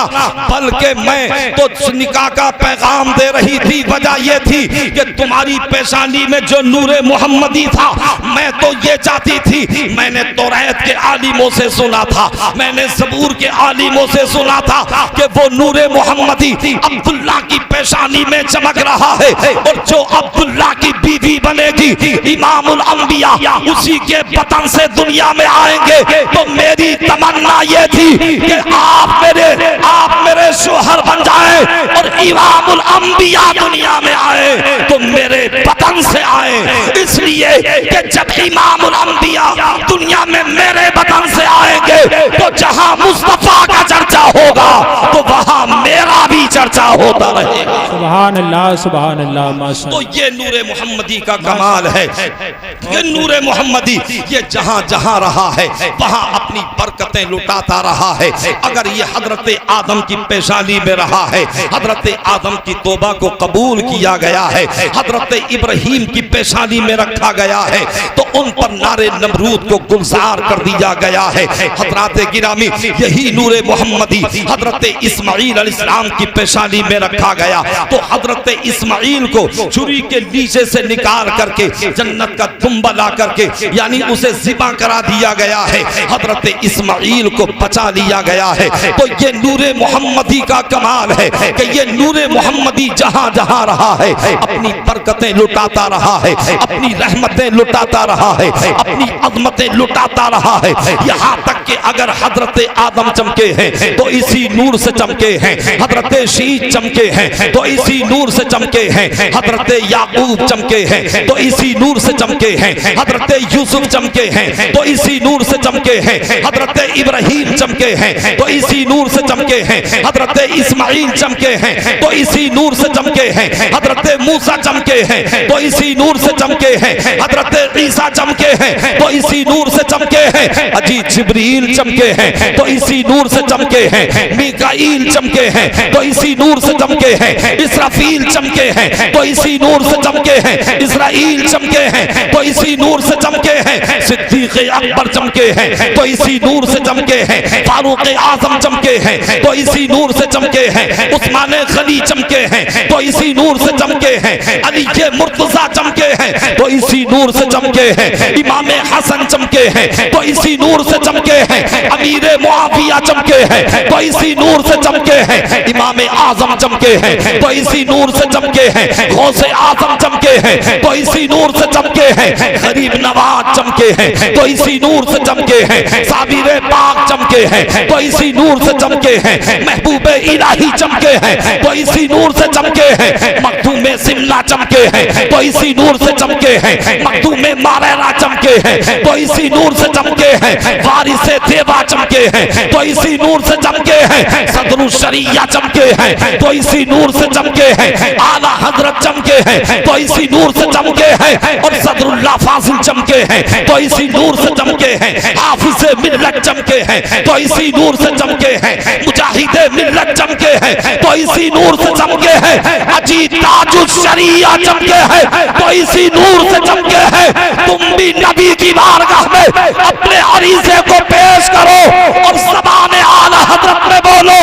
बल्कि मैं तो निकाह का पैगाम दे रही थी। वजह यह थी कि तुम्हारी पेशानी में जो नूरे मोहम्मदी था, मैं तो ये चाहती थी, मैंने तौरात के आलिमों से सुना था, मैंने ज़बूर के आलिमों से सुना था कि वो नूरे मोहम्मदी अब्दुल्ला की पेशानी में चमक रहा है और जो अब्दुल्ला की बीवी बनेगी इमामुल अंबिया उसी के बतन से दुनिया में आएंगे। तो मेरी तमन्ना ये थी कि आप मेरे शोहर बन जाए और इमामुल अंबिया दुनिया में आए तो मेरे बतन से आए, इसलिए कि जब इमामुल अंबिया दुनिया में मेरे बतन से आएंगे तो जहां मुस्तफा का चर्चा होगा तो वहां मेरा भी चर्चा होता रहेगा। सुभान अल्लाह, सुभान अल्लाह, माशाअल्लाह। तो ये नूरे मोहम्मदी का कमाल है, ये नूरे मोहम्मदी ये जहां जहां रहा है वहां अपनी बरकतें लुटाता रहा है। अगर ये हजरत आदम की पेशानी में रहा है, हजरत आदम की तौबा को कबूल किया गया है, हजरत इब्राहीम की पेशानी में रखा गया है तो उन पर नारे नमरूद को गुलजार कर दिया गया है। हजरत गिरामी यही नूरे मोहम्मदी हजरत इस्माइल अलैहिस्सलाम की पेशानी में रखा गया तो हजरत इस्माइल को छुरी के नीचे से निकाल करके जन्नत का दुम्बा ला करके यानी उसे ज़िबा करा दिया गया है, हजरत इस्माइल को बचा लिया गया है। तो ये नूरे मोहम्मदी का कमाल है कि ये नूरे मोहम्मदी जहां जहां रहा है अपनी बरकतें लुटाता रहा है, अपनी रहमतें लुटाता रहा है, अपनी अज़मतें लुटाता रहा है। यहाँ तक कि अगर हजरत आदम चमके हैं तो इसी नूर से चमके हैं, हजरत शीश चमके हैं तो इसी नूर से चमके हैं, हजरत याकूब चमके हैं तो इसी नूर से चमके हैं, हजरत यूसुफ चमके हैं तो इसी नूर से चमके हैं, हजरत इब्राहीम चमके हैं तो इसी नूर से चमके हैं, हजरत इस्माइल चमके हैं तो इसी नूर से चमके हैं, हजरत मूसा चमके हैं तो इसी नूर से चमके हैं, हजरत ईसा चमके हैं तो इसी नूर से चमके हैं, अजी जिब्रील चमके हैं तो इसी नूर से चमके हैं, मीकाईल चमके हैं तो इसी नूर से चमके हैं, इसराफील चमके हैं तो इसी नूर से चमके हैं, इस्राईल चमके हैं तो इसी नूर से चमके हैं, सिद्दीक़ अकबर चमके हैं तो इसी नूर से चमके हैं, फारूक आज़म चमके हैं तो इसी नूर से चमके हैं, उस्मान गनी चमके हैं तो इसी नूर से चमके हैं, अली के मुर्तज़ा चमके हैं तो इसी नूर से चमके हैं, इमाम हसन चमके हैं तो इसी नूर से चमके हैं। अमीर मुआविया चमके हैं तो इसी नूर से चमके हैं। इमाम आजम चमके हैं तो इसी नूर से चमके हैं। गौसे आजम चमके हैं तो इसी नूर से चमके हैं। गरीब नवाज चमके हैं तो इसी नूर से चमके हैं। साबिर पाक चमके हैं तो इसी नूर से चमके हैं। महबूब इलाही चमके हैं तो इसी नूर से चमके हैं। मखदूम सिमला चमके हैं तो इसी नूर से चमके हैं। मखदूम मारेरा चमके हैं तो इसी नूर से चमके हैं। वारिस देवा चमके हैं तो इसी नूर से चमके हैं। सदरुल शरिया चमके हैं तो इसी नूर से चमके हैं। आला हजरत चमके हैं तो इसी नूर से चमके हैं। और सदरुल्लाह फाजिल चमके हैं तो इसी नूर से चमके हैं। हाफिज मिल्लत चमके हैं तो इसी नूर से चमके हैं। मुजाहिद मिल्लत चमके हैं तो इसी नूर से चमके हैं। अजी ताजुल शरिया चमके हैं तो इसी नूर से चमके हैं। तुम भी नबी की बारगाह में अपने अरीज़े को पेश करो और ज़बान आला हज़रत में बोलो,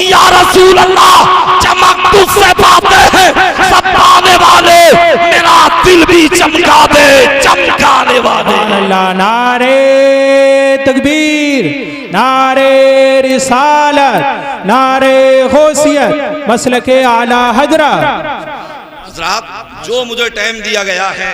या रसूल अल्लाह, चमक तुझसे पाते हैं सब पाने वाले, मेरा दिल भी चमका दे चमकाने वाले। अल्लाह, नारे तकबीर, नारे रिसालत, नारे गौसियत, मसलके आला हजरत। जो मुझे टाइम दिया गया है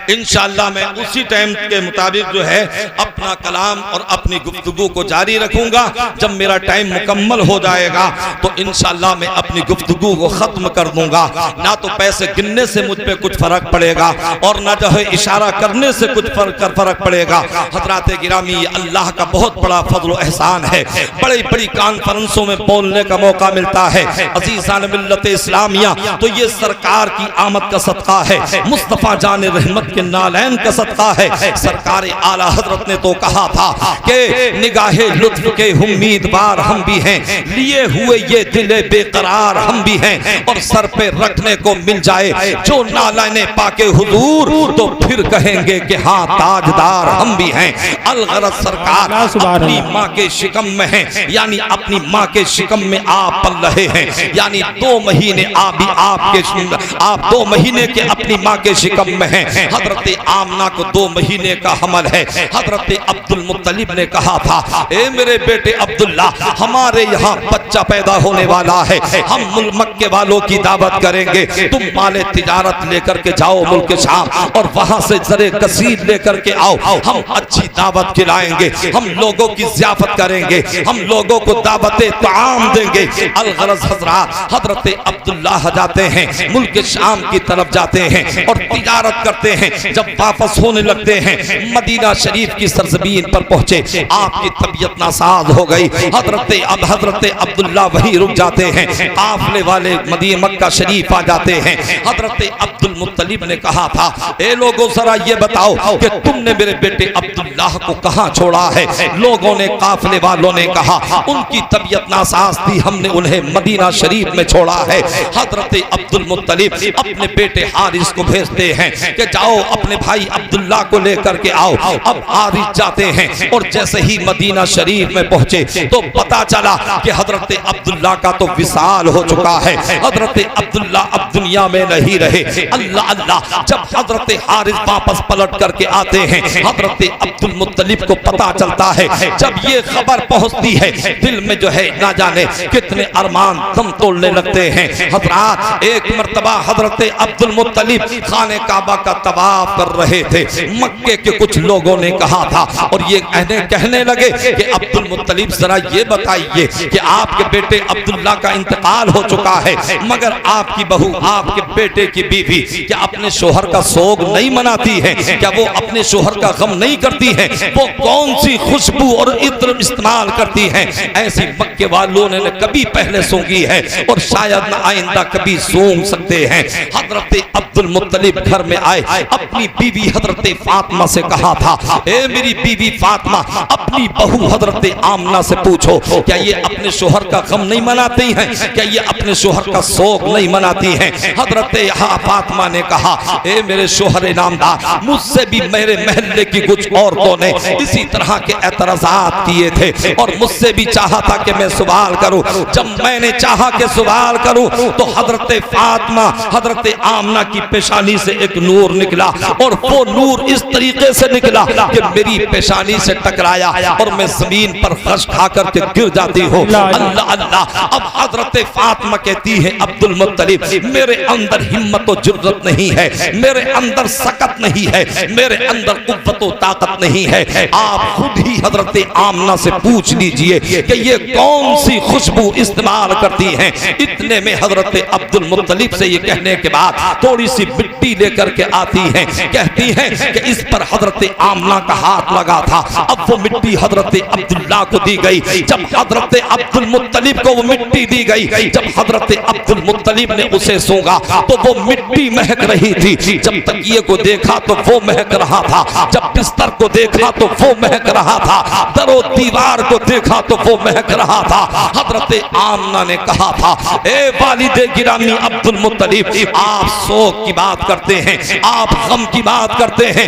इंशाअल्लाह मैं उसी टाइम के मुताबिक जो है अपना कलाम और अपनी गुफ्तगू को जारी रखूंगा। जब मेरा टाइम मुकम्मल हो जाएगा तो इंशाअल्लाह मैं अपनी गुफ्तगू को ख़त्म कर दूंगा। ना तो पैसे गिनने से मुझ पे कुछ फ़र्क पड़ेगा और ना जो है इशारा करने से कुछ फ़र्क पड़ेगा। हज़रात गिरामी, अल्लाह का बहुत बड़ा फज़ल व एहसान है। बड़ी बड़ी कॉन्फ्रेंसों में बोलने का मौका मिलता है। अज़ीज़ान मिल्लत इस्लामिया, तो ये सरकार की आमद का सदका है, मुस्तफ़ा जान रहमत के नालैन का सदका है। सरकार आला हजरत ने तो कहा था कि निगाहे लुत्फ के उम्मीदवार हम भी हैं, लिए हुए ये दिले बेकरार हम भी हैं, और सर पे रखने को मिल जाए जो नालाने पाके हुजूर तो फिर कहेंगे कि हाँ ताजदार हम भी हैं। अलगरज सरकार अपनी माँ के शिकम में है, यानी अपनी माँ के शिकम में आप पल रहे हैं, यानी 2 महीने आप 2 महीने के अपनी माँ के शिकम में हैं। हजरत आमना को 2 महीने का हमल है। हजरत अब्दुल मुत्तलिब ने कहा था, ए मेरे बेटे अब्दुल्ला, हमारे यहाँ बच्चा पैदा होने वाला है, हम मक्के वालों की दावत करेंगे, तुम माले तिजारत लेकर के जाओ मुल्क शाम और वहां से जरे कसीर लेकर के आओ, हम अच्छी दावत खिलाएंगे, हम लोगों की ज़ियाफत करेंगे, हम लोगों को दावते ताम देंगे। अलगरज हजरत हजरत अब्दुल्ला जाते हैं, मुल्क शाम की तरफ जाते हैं और तिजारत करते हैं। जब वापस होने लगते हैं, मदीना शरीफ की सरजमीन पर पहुंचे, आपकी तबीयत नासाज हो गई। हजरत अब्दुल्ला वहीं रुक जाते हैं, काफले वाले मदीना मक्का शरीफ आ जाते हैं। हजरत अब्दुल मुत्तलिब ने कहा था, ए लोगों जरा ये बताओ कि तुमने मेरे बेटे अब्दुल्ला को कहां छोड़ा है? लोगों ने, काफले वालों ने कहा, उनकी तबीयत नासाज थी, हमने उन्हें मदीना शरीफ में छोड़ा है। हजरत अब्दुल मुत्तलिब अपने बेटे हारिस को भेजते हैं कि जाओ अपने भाई अब्दुल्ला को लेकर के आओ। अब हारिस जाते हैं और जैसे ही मदीना शरीफ में पहुंचे तो पता चला कि हजरत अब्दुल्ला का तो विसाल हो चुका है। हजरत अब्दुल्ला अब दुनिया में नहीं रहे। अल्लाह अल्लाह, जब हजरत हारिस वापस पलट करके आते हैं, हजरत अब्दुल मुत्तलिब को पता चलता है। जब ये खबर पहुंचती है, दिल में जो है ना जाने कितने अरमान दम तोड़ने लगते हैं। हजरात, एक मर्तबा हजरत अब्दुल मुत्तलिब खाने काबा का तवाफ कर रहे थे। मक्के के कुछ लोगों ने कहा था और ये कहने लगे कि अब्दुल मुत्तलिब जरा ये बताइए कि आपके बेटे अब्दुल्ला का इंतकाल हो चुका है, मगर आपकी बहू, आपके बेटे की बीवी क्या अपने शोहर का सोग नहीं मनाती है? क्या वो अपने शोहर का गम नहीं करती है? वो कौन सी खुशबू और इत्र इस्तेमाल करती है? ऐसी मक्के वालों ने कभी पहले सूंघी है और शायद न आइंदा कभी सूंघ सकते हैं। हजरत अब्दुल मुत्तलिब घर में आए, अपनी बीवी हजरत फातिमा से कहा था, ए मेरी बीवी फातिमा, अपनी बहू हजरत आमना से पूछो क्या ये अपने शोहर का गम नहीं मनाती हैं? क्या ये अपने शोहर का शोक नहीं मनाती हैं? हजरत फातिमा ने कहा, ए मेरे शोहर नामदार, मुझसे भी मेरे महल्ले की कुछ औरतों ने इसी तरह के एतराज़ात किए थे और मुझसे भी चाहा था कि मैं सवाल करूं। जब मैंने चाहा कि सवाल करूं तो हजरत फातिमा, हजरत आमना की पेशानी से एक नूर निकला निकला और वो नूर इस तरीके से निकला कि मेरी पेशानी से टकराया और मैं जमीन पर फर्श खा करके गिर जाती हूँ। अल्लाह अल्लाह। अब हजरत फातिमा कहती है अब्दुल मुत्तलिब मेरे अंदर हिम्मत और जुर्रत नहीं है, मेरे अंदर सकत नहीं है, मेरे अंदर कुव्वत और ताकत नहीं है। आप खुद ही हजरत आमना से पूछ लीजिए कि ये कौन सी खुशबू इस्तेमाल करती हैं। इतने में हजरत अब्दुल मुत्तलिब से ये कहने के बाद थोड़ी सी मिट्टी लेकर के आती हैं, कहती हैं कि इस पर हजरत आमना का हाथ लगा था। अब वो मिट्टी हजरत अब्दुल्ला को दी गई। जब हजरत अब्दुल मुत्तलिब को वो मिट्टी दी गई, जब हजरत अब्दुल मुत्तलिब ने उसे सूंघा तो वो मिट्टी महक रही थी। जब तकिए को देखा तो वो महक रहा था, जब बिस्तर को देखा तो वो महक रहा था, दरो दीवार को देखा तो वो महक रहा था। हजरत आमना ने कहा था ए वालिदे गिरामी अब्दुल मुत्तलिब आप शोक की बात करते हैं, आप गम की बात करते हैं।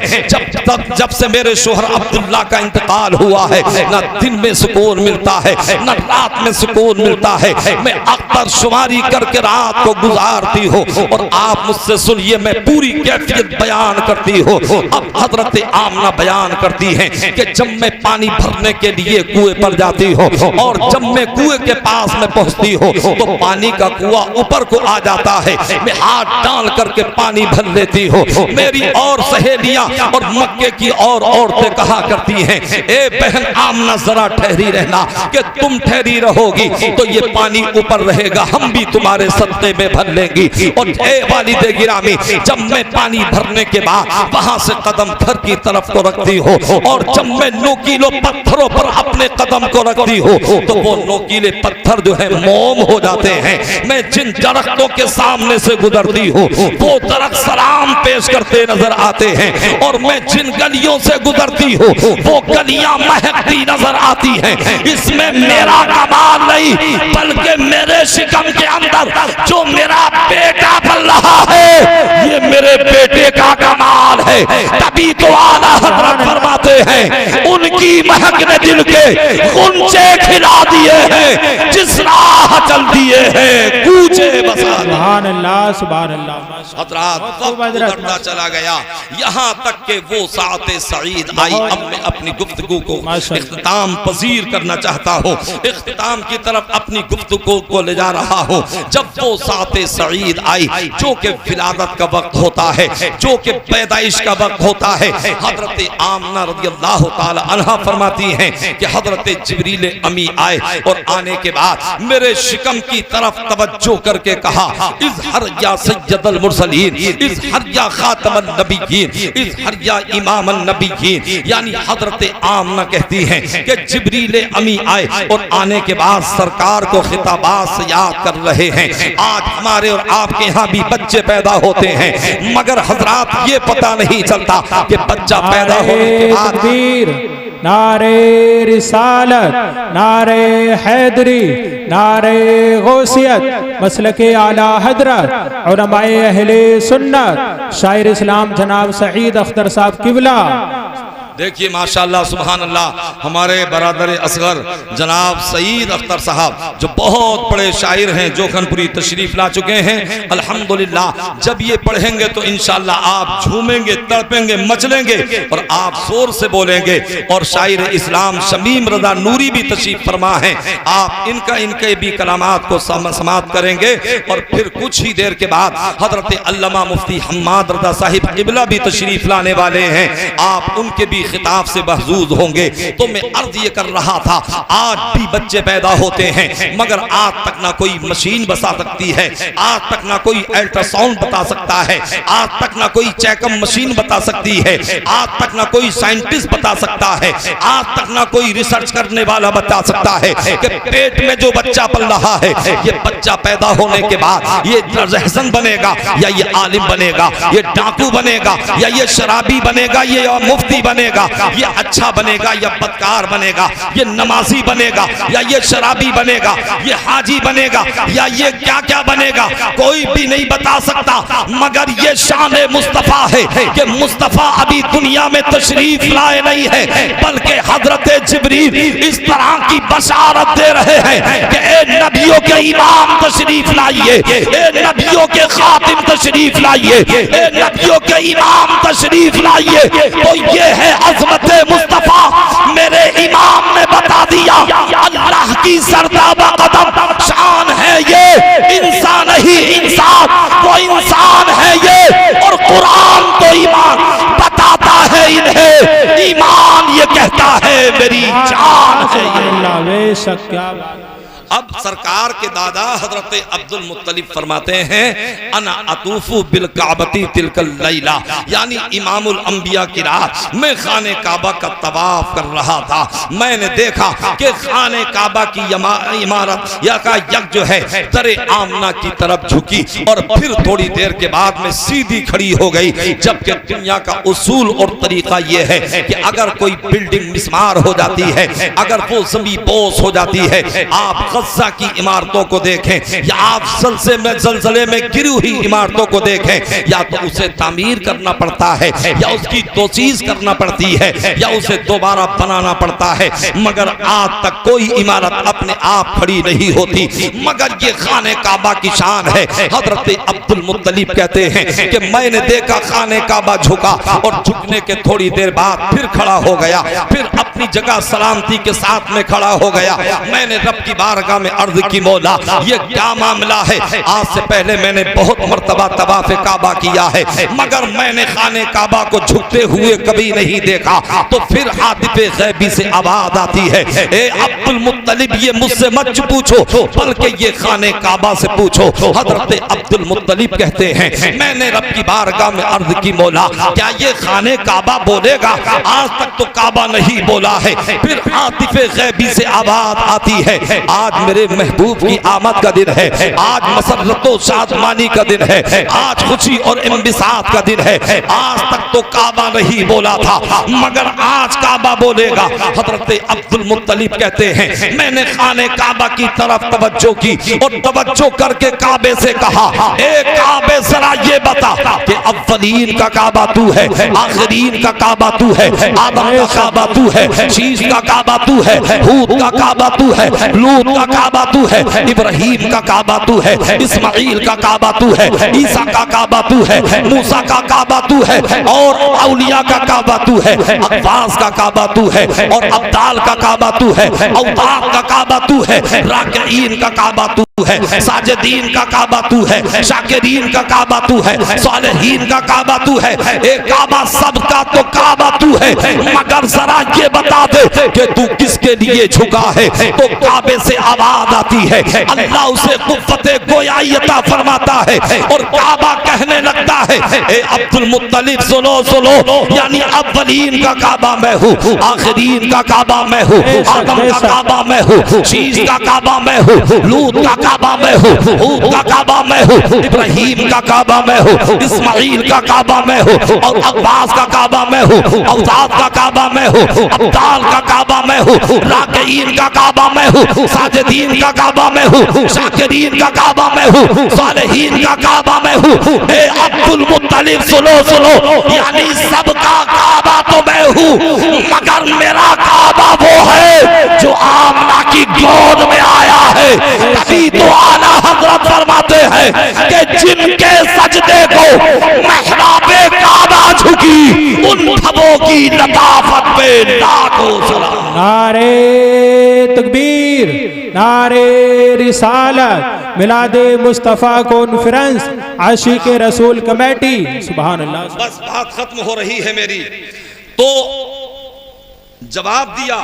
जब से मेरे शोहर अब्दुल्ला का इंतकाल हुआ है ना दिन में सुकून मिलता है ना रात में सुकून मिलता है। मैं अख्तर शुमारी करके रात को गुजारती हूँ और आप मुझसे सुनिए मैं पूरी कैफियत बयान करती हूँ। अब हजरत आमना बयान करती हैं कि जब मैं पानी भरने के लिए कुएं पर जाती हूँ और जब मैं कुएं के पास में पहुँचती हूँ तो पानी का कुआं ऊपर को आ जाता है। मैं हाथ डाल करके पानी भर लेती हूँ। मेरी और सहेलियां और मक्के की और औरतें कहा करती हैं ए बहन आमना जरा ठहरी रहना, कि तुम ठहरी रहोगी तो ये पानी ऊपर रहेगा, हम भी तुम्हारे सत्ते में भर लेंगी। और ए वालिदे गिरामी जब मैं पानी भरने के बाद वहां से कदम घर की तरफ को रखती हो और जब मैं नोकीले पत्थरों पर अपने कदम को रखती हो तो वो नोकीले पत्थर जो है मोम हो जाते हैं। मैं जिन दरख्तों के सामने से गुजरती हूँ वो दरख्त सलाम पेश करते नजर आते हैं और मैं जिन गलियों से गुजरती हूँ वो गलियां महकती नजर आती हैं। इसमें मेरा कमाल नहीं बल्कि मेरे शिकम के अंदर जो मेरा बेटा पल रहा है ये मेरे बेटे का कमाल है। तभी तो आला हज़रत फरमाते हैं उनकी महक ने दिल के गुंजे खिला दिए हैं, जिस राह चल दिए हैं कूचे बसा। सुभान अल्लाह सुभान अल्लाह। हज़रात वक्त गुजरता चला गया यहाँ तक के वो साते सईद आई। अब मैं अपनी गुफ्तगू को इख्तिताम पजीर करना चाहता हूँ, इख्तिताम की तरफ अपनी गुफ्तगू को ले जा रहा हूँ। जब वो साते सईद आई जो कि विलादत का वक्त होता है, जो कि पैदाइश का वक्त होता है, हजरत आमना रज़ियल्लाहु ताला अन्हा फरमाती हैं कि हजरत जिब्रील अमी आए और आने के बाद मेरे शिकम की तरफ तवज्जो करके कहा इज़हर या सय्यदल मुरसलीन, इज़हर या खातमन नबिय्यीन, इज़हर या इमामन नबिय्यीन। यानी हजरत आमना कहती हैं कि जिब्रील अमी आए और आने के बाद सरकार को खिताबात से याद कर रहे हैं। आज हमारे और आपके यहाँ भी बच्चे पैदा होते हैं मगर हजरात ये पता नहीं चलता कि बच्चा पैदा होने के बाद नारे रिसालत, नारे हैदरी, नारे गौसियत, मसलके आला हजरत, उलमाए अहले सुन्नत, शायर इस्लाम जनाब सईद अख्तर साहब किबला। देखिए माशाअल्लाह सुभान अल्लाह, हमारे बरादर असगर जनाब सईद अख्तर साहब जो बहुत बड़े शायर हैं जोखनपुरी तशरीफ ला चुके हैं। अल्हम्दुलिल्लाह जब ये पढ़ेंगे तो इंशाअल्लाह आप झूमेंगे, तड़पेंगे, मचलेंगे और आप जोर से बोलेंगे। और शायर इस्लाम शमीम रजा नूरी भी तशरीफ फरमा हैं, आप इनके भी कलामात को समाअत करेंगे। और फिर कुछ ही देर के बाद हजरत अल्लामा मुफ्ती हम्माद रजा साहिब किबला भी तशरीफ लाने वाले हैं, आप उनके भी खिताब से महजूज होंगे। तो मैं अर्ज ये कर रहा था आज भी बच्चे पैदा होते हैं मगर आज तक ना कोई मशीन बता सकती है, आज तक ना कोई अल्ट्रासाउंड बता सकता है, आज तक ना कोई चेकअप मशीन बता सकती है, आज तक ना कोई साइंटिस्ट बता सकता है, आज तक ना कोई रिसर्च करने वाला बता सकता है कि पेट में जो बच्चा पल रहा है ये बच्चा पैदा होने के बाद ये रहसन बनेगा या ये आलिम बनेगा, ये डाकू बनेगा या ये शराबी बनेगा, ये मुफ्ती बनेगा, ये अच्छा बनेगा या बदकार बनेगा, ये नमाजी बनेगा या ये शराबी बनेगा, ये हाजी बनेगा या ये क्या क्या बनेगा, कोई भी नहीं बता सकता। मगर ये शान मुस्तफा है कि मुस्तफा अभी दुनिया में तशरीफ लाए नहीं है बल्कि हजरत जिब्रील इस तरह की बशारत दे रहे हैं कि ए नबियों के इमाम तशरीफ लाइए, ए नबियों के खातिम तशरीफ लाइए, ए नबियों के इमाम तशरीफ लाइए। तो ये है अज़मत मुस्तफा। मेरे इमाम ने बता दिया अल्लाह की सरदाबा कदम शान है ये, इंसान ही इंसान, वो इंसान है ये। और कुरान तो ईमान बताता है इन्हें, ईमान ये कहता है मेरी जान है ये। बेशक क्या बात। अब सरकार के दादा हजरत अब्दुल मुत्तलिब फरमाते हैं अना अतूफु बिल काबती तिलकल लैला, यानी इमामुल अंबिया की रात मैं खाने काबा का तवाफ कर रहा था। मैंने देखा कि खाने काबा की इमारत या का यक जो है दरे आमना की तरफ झुकी और फिर थोड़ी देर के बाद में सीधी खड़ी हो गई। जबकि दुनिया का उसूल और तरीका यह है कि अगर कोई बिल्डिंग मिस्मार हो जाती है, अगर वो जमी बोस हो जाती है, आप गज़ा की इमारतों को देखें या आप ज़लज़ले में गिरी हुई इमारतों को देखें, या तो उसे तामीर करना पड़ता है या उसकी तोसीज़ करना पड़ती है या उसे दोबारा बनाना पड़ता है, मगर आज तक कोई इमारत अपने आप खड़ी नहीं होती। मगर ये खाने काबा की शान है। हजरत अब्दुल मुत्तलिब कहते हैं कि मैंने देखा खाने काबा झुका और झुकने के थोड़ी देर बाद फिर खड़ा हो गया, फिर अपनी जगह सलामती के साथ में खड़ा हो गया। मैंने रब की बारगाह में अर्ज की मौला ये क्या मामला है। आज से पहले मैंने बहुत मर्तबा तवाफ़े काबा किया है, मगर मैंने खाने काबा को झुकते हुए कभी नहीं देखा। तो फिर आतिफ़े गैबी से आवाज़ आती है, ए अब्दुल मुत्तलिब ये मुझसे मत पूछो बल्कि ये खाने काबा से पूछो। हजरत अब्दुल मुत्तलिब कहते हैं मैंने रब की बारगाह में अर्ज की मौला क्या ये खाने काबा बोलेगा? आज तक तो काबा नहीं बोला है। फिर आतिफ़े गैबी से आवाज़ आती है, आज मेरे महबूब की आमद का दिन है, आज मसरत और शादमानी का दिन है, आज खुशी और इंबिसात का दिन है। आज तक तो काबा नहीं बोला था, मगर आज काबा बोलेगा। हजरत अब्दुल मुत्तलिब कहते हैं मैंने खाने काबा की तरफ तवज्जो की और तवज्जो करके काबे से कहा, ए काबे जरा ये बता कि अव्वलीन का काबा तू है, आखिरीन का काबा तू है, आदम का काबा तू है, शीश का काबा तू है, हूद का काबा तू है, लूत का काबा तू है, इब्राहिम का काबा तू है, इस्माइल का काबा तू है, ईसा का काबा तू है, मूसा का काबा तू है, और औलिया का काबा तू है, अब्बास का काबा तू है, और अब्दाल का काबा तू है, औताद का काबा तू है, राकिईन का काबा तू है, साजिदीन का काबा तू है, शाकिरीन का काबा तू है, सालिहीन का काबा तू है। एक काबा सबका तो काबा तू है, मगर जरा ये बता दे कि तू किसके लिए झुका है। तो काबे से आवाज आती है, अल्लाह उसे कुव्वते गोयाई अता फरमाता है और काबा कहने लगता है, ए अब्दुल मुत्तलिब सुनो सुनो, यानी अव्वलीन का काबा मैं हूँ, आखिरीन का काबा मैं हूँ, आदम का काबा मैं हूँ, शीश का काबा मैं हूँ, लूत का काबा मैं हूँ, हूद का काबा मैं हूँ, इब्राहिम का काबा मैं हूँ, इस्माइल का काबा मैं हूँ, और अब्बास का काबा मैं हूँ, औताद का काबा मैं हूँ, अब्दाल का काबा मैं हूँ, राकिईन का काबा मैं हूँ, साजिदीन का काबा मैं हूँ, शाकिरीन का काबा मैं हूँ, सालिहीन का काबा मैं हूँ। ए अब्दुल मुत्तलिब सुनो सुनो, यानी सबका काबा तो मैं हूँ, मगर मेरा काबा वो है जो आमना की गोद में आया है। तभी तो आला हजरत फरमाते हैं कि जिनके सजदे को महराबे काबा झुकी उन भवों की लताफत पे लाखों सलाम। नारे तकबीर, नारे रिसालत, मिलादे मुस्तफ़ा कॉन्फ्रेंस, आशिक रसूल कमेटी। सुभान अल्लाह। बस बात खत्म हो रही है मेरी। तो जवाब दिया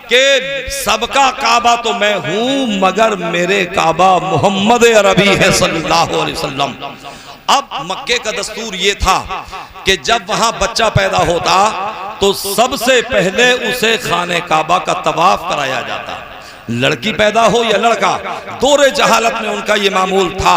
कि सबका काबा तो मैं हूं, मगर मेरे काबा मोहम्मद अरबी है सल्लल्लाहु अलैहि वसल्लम। अब मक्के का दस्तूर ये था कि जब वहां बच्चा पैदा होता तो सबसे पहले उसे खाने काबा का तवाफ कराया जाता। लड़की पैदा हो या लड़का, दोरे जहालत में उनका ये मामूल था।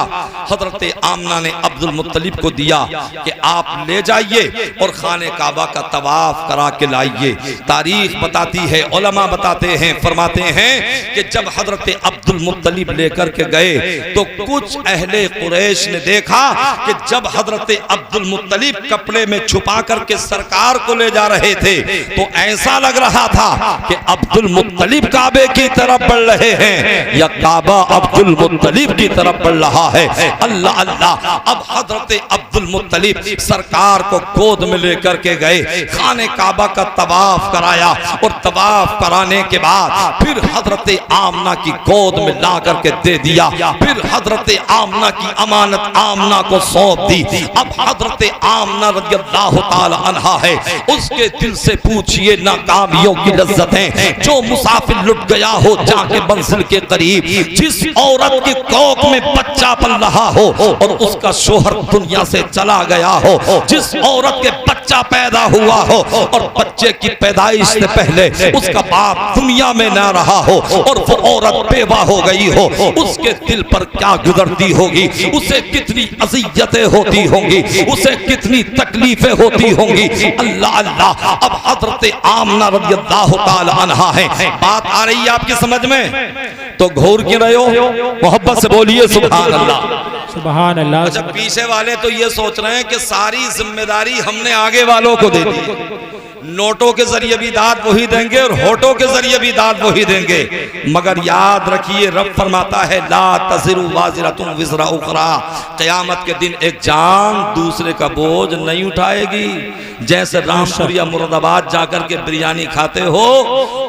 हजरत आमना ने अब्दुल मुत्तलिब को दिया कि आप ले जाइए और खाने काबा का तवाफ करा के लाइए। तारीख बताती है, उलमा बताते हैं, फरमाते हैं कि जब हजरत अब्दुल मुत्तलिब लेकर के गए तो कुछ अहले कुरैश ने देखा कि जब हजरत अब्दुल मुत्तलिब कपड़े में छुपा करके सरकार को ले जा रहे थे तो ऐसा लग रहा था कि अब्दुल मुत्तलिब काबे की तरफ बढ़ रहे हैं या काबा अब्दुल मुत्तलिब की तरफ बढ़ रहा है। अल्लाह अल्लाह। अब हजरत अब्दुल मुत्तलिब सरकार को गोद में लेकर के गए, खाने काबा का तवाफ कराया और तवाफ कराने के बाद फिर हजरत आमना की गोद में ला करके दे दिया। फिर हजरत आमना की अमानत आमना को सौंप दी। अब हजरत आमना रज़ियल्लाहु ताला अन्हा है, उसके दिल से पूछिए नाकामियों की लज्जतें। जो मुसाफिर लुट गया हो जाके मंजिल के करीब, जिस औरत की कोख में बच्चा पल रहा हो और उसका शोहर दुनिया से चला गया हो, जिस औरत के बच्चा पैदा हुआ हो और बच्चे की पैदाइश से पहले उसका बाप दुनिया में ना रहा हो और वो औरत बेवा हो गई हो, उसके दिल पर क्या गुजरती होगी, उसे कितनी अज़ियतें होती होंगी, उसे कितनी तकलीफें होती होंगी। अल्लाह अल्लाह। अब हजरत आमना रज़ियल्लाहु ताला अन्हा है, बात आ रही है आपकी समझ में? तो घूर क्यों रहे हो? मोहब्बत से बोलिए सुभान अल्लाह, सुभान अल्लाह। अच्छा, पीछे वाले तो ये सोच रहे हैं कि सारी जिम्मेदारी हमने आगे वालों को दे दी, नोटों के जरिए भी दाद वही देंगे और होठों के जरिए भी दाद वही देंगे। मगर याद रखिए, रब फरमाता है ला तज़िरु वाज़िरतुन विज़रा उख़रा, क़यामत के दिन एक जान दूसरे का बोझ नहीं उठाएगी। जैसे रामपुर या मुरादाबाद जाकर के बिरयानी खाते हो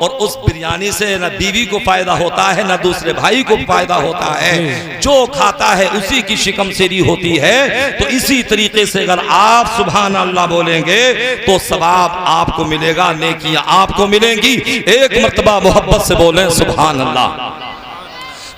और उस बिरयानी से न बीवी को फायदा होता है न दूसरे भाई को फायदा होता है, जो खाता है उसी की शिकमसेरी होती है। तो इसी तरीके से अगर आप सुभान अल्लाह बोलेंगे तो सवाब आपको मिलेगा, नेकियां आपको मिलेंगी। एक मर्तबा मोहब्बत से बोलें सुभान अल्लाह।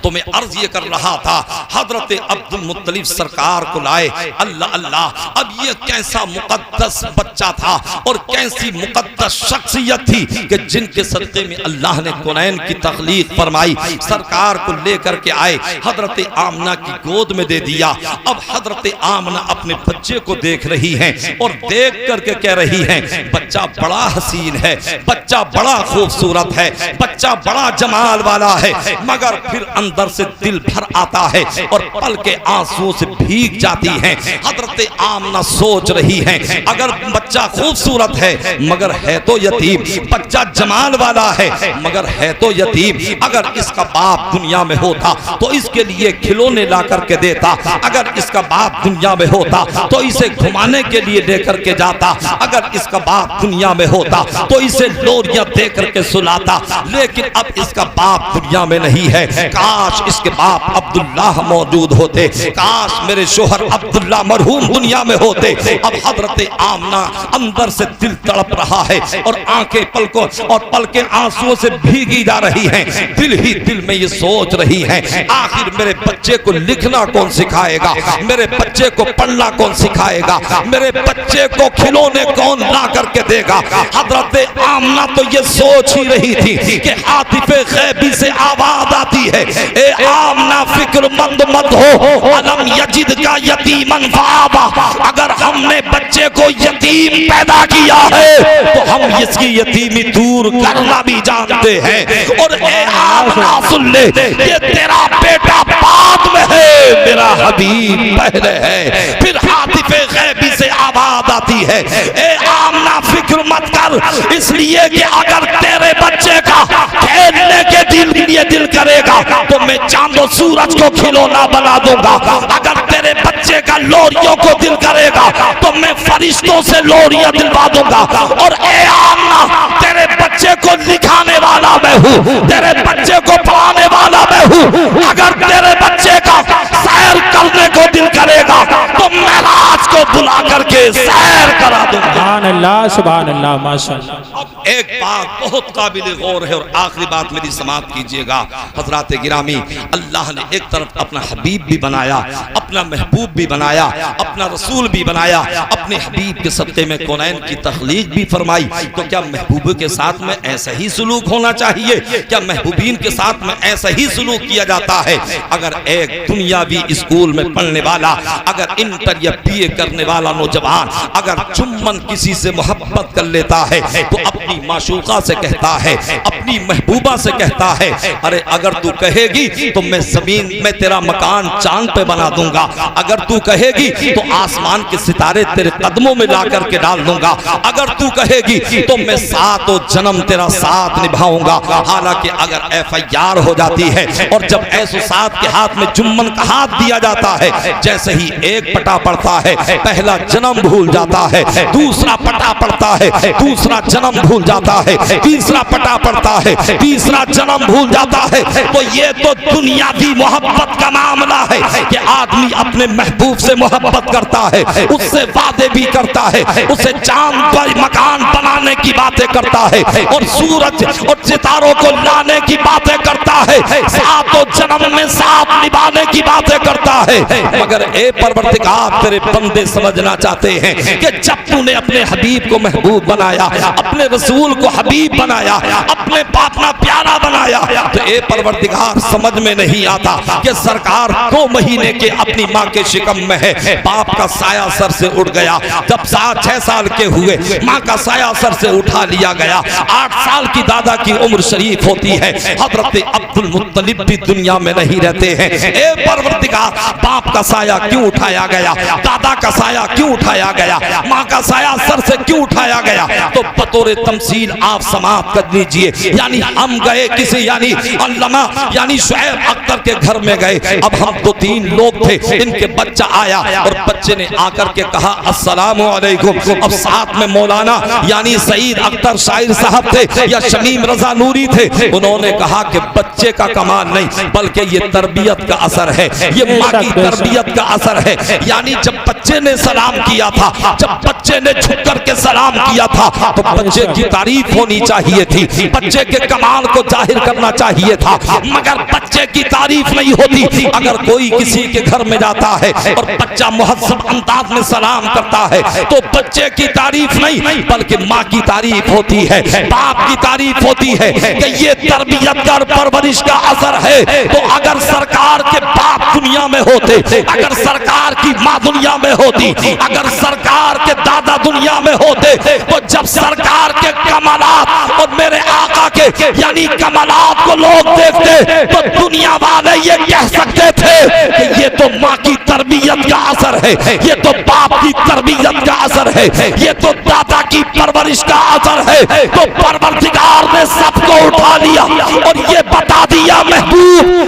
तो मैं अर्ज ये कर रहा था, हजरत अब्दुल मुत्तलिब सरकार को लाए। अल्लाह अल्लाह। अब ये कैसा मुकद्दस बच्चा था और कैसी मुकद्दस शख्सियत थी कि जिनके सदक़े में अल्लाह ने कुनैन की तख्लीक फरमाई। सरकार को लेकर के आए, हजरत आमना की गोद में दे दिया। अब हजरत आमना अपने बच्चे को देख रही हैं और देख करके कह रही हैं बच्चा बड़ा हसीन है, बच्चा बड़ा खूबसूरत है, बच्चा बड़ा जमाल वाला है। मगर फिर अंदर से दिल भर आता है और पल के आंसुओं से भीग जाती हैं। हजरत आमना सोच रही हैं अगर बच्चा खूबसूरत है मगर है तो यतीम, बच्चा जमाल वाला है मगर है तो यतीम, अगर इसका बाप दुनिया में होता तो इसके लिए खिलौने ला करके देता, अगर इसका बाप दुनिया में होता तो इसे घुमाने के लिए लेकर के जाता, अगर इसका बाप दुनिया में होता तो इसे लोरियां दे करके सुलाता। लेकिन अब इसका बाप दुनिया में नहीं है। काश इसके बाप अब्दुल्लाह मौजूद होते, काश मेरे शोहर अब्दुल्लाह मरहूम दुनिया में होते। अब हजरत आमना अंदर से दिल तड़प रहा है और आंखें पलकों और पलकें आंसुओं से भीगी जा रही हैं। दिल ही दिल में ये सोच रही हैं आखिर मेरे बच्चे को लिखना कौन सिखाएगा, मेरे बच्चे को पढ़ना कौन सिखाएगा, मेरे बच्चे को खिलौने कौन ला करके देगा। हजरत आमना तो ये सोच ही रही थी कि आतिफे गैबी से आवाज आती है ए आमना फिक्रमंद मत हो, अलम यजिद का यतीमन फाबा, अगर हमने बच्चे को यतीम पैदा किया है तो हम इसकी यतीमी दूर करना भी जानते हैं। और ए आमना सुन ले, ये तेरा बेटा बाद में है, मेरा हबीब पहले है। फिर आतिफे गैबी से आवाज आती है ए आमना फिक्र मत कर, इसलिए कि अगर तेरे बच्चे का खेलने के दिल करेगा तो मैं चांदो सूरज को खिलौना बना दूंगा, अगर तेरे बच्चे का लोरियों को दिल करेगा तो मैं फरिश्तों से लोरियां दिलवा दूंगा। और ए आमना तेरे बच्चे को लिखाने वाला मैं हूँ, तेरे बच्चे को पढ़ाने वाला मैं हूँ, अगर तेरे बच्चे का सैर करने को दिल करेगा तो महराज को बुला करके सैर करा दूंगा। सुभान अल्लाह, सुभान अल्लाह, माशाअल्लाह। अब एक बात बहुत काबिल गौर है और आखिरी बात मेरी समाप्त कीजिएगा। हजरात गिरामी, अल्लाह ने एक तरफ अपना हबीब भी बनाया, अपना महबूब भी बनाया, अपना रसूल भी बनाया, अपने हबीब के सदक़े में कौनैन की तख्लीक भी फरमाई। तो क्या महबूब के साथ में ऐसा ही सलूक होना चाहिए? क्या महबूबीन के साथ में ऐसा ही सलूक किया जाता है? अगर एक दुनियावी स्कूल में पढ़ने वाला, अगर इंटर या बीए करने वाला नौजवान अगर चुम्बन किसी से मोहब्बत कर लेता है तो अपनी माशूका से कहता है, अपनी महबूबा से कहता है, अरे अगर तू कहेगी तो मैं जमीन में तेरा मकान चांद पे बना दूंगा, अगर तू कहेगी तो आसमान के सितारे तेरे कदमों में ला करके डाल दूंगा, अगर तू कहेगी तो मैं सातों जन्म तेरा साथ निभाऊंगा। हालांकि अगर FIR हो जाती है और जब ऐसो साथ के हाथ में जुम्मन का हाथ दिया जाता है, जैसे ही एक पटा पड़ता है पहला जन्म भूल जाता है, दूसरा पटा पड़ता है दूसरा जन्म भूल जाता है, तीसरा पटा पड़ता है तीसरा जन्म भूल जाता है। तो ये तो दुनियावी मोहब्बत का मामला है कि आदमी अपने महबूब से मोहब्बत करता है, उससे वादे भी करता है, उसे चांद पर मकान बनाने की बातें करता है और सूरज और सितारों को लाने की बातें करता है, सातों जन्म में साथ निभाने की बातें करता है। मगर ए परवरदिगार, तेरे बंदे समझना चाहते हैं कि जब तूने अपने हबीब को महबूब बनाया, अपने रसूल को हबीब बनाया, अपने अपना प्यारा बनाया, तो ए परवरदिगार समझ में नहीं आता कि सरकार 2 महीने के अपनी माँ के शिकम में है, बाप का साया सर से उड़ गया, जब 7-6 साल के हुए माँ का साया सर से उठा लिया गया, 8 साल की दादा की उम्र शरीफ होती है, हजरत अब्दुल मुत्तलिब भी दुनिया में नहीं रहते हैं। ए परवरदिगार, बाप का साया क्यों उठाया गया, दादा का साया क्यों उठाया गया, माँ का साया सर से क्यों उठाया गया? तो बतौर तमसील आप समाप्त कर लीजिए। यानी हम गए किसी अल्लामा शुएब अख्तर के घर में गए, अब हम 2-3 लोग थे, इनके बच्चा आया और बच्चे ने आकर के कहा अस्सलामु अलैकुम। अब साथ में मौलाना सईद अख्तर शायर साहब थे या शमीम रजा नूरी थे, उन्होंने कहा कि बच्चे का कमाल नहीं बल्कि ये तरबियत का असर है, ये माँ की तरबियत का असर है। यानी जब बच्चे ने सलाम किया था, जब बच्चे ने झुक करके सलाम किया था, तो बच्चे की तारीफ होनी चाहिए थी, बच्चे के कमाल को जाहिर करना चाहिए था, मगर बच्चे की तारीफ नहीं होती। अगर कोई किसी के घर में जाता है और बच्चा मुहज्जब अंदाज में सलाम करता है तो बच्चे की तारीफ नहीं बल्कि माँ की तारीफ होती है, बाप की तारीफ होती है कि ये तरबियत का परवरिश का असर है। तो अगर सरकार के बाप दुनिया में होते, अगर सरकार की माँ दुनिया में होती, अगर सरकार के दादा दुनिया में होते, तो जब सरकार के कमालात और मेरे आका के कमालात को लोग देखते तो दुनिया वाले ये कह सकते थे कि ये तो माँ की तरबियत का असर है, ये तो बाप की तरबियत का असर है, ये तो दादा की परवरिश का असर है। तो परवरदिगार ने सबको उठा लिया और ये बता दिया महबूब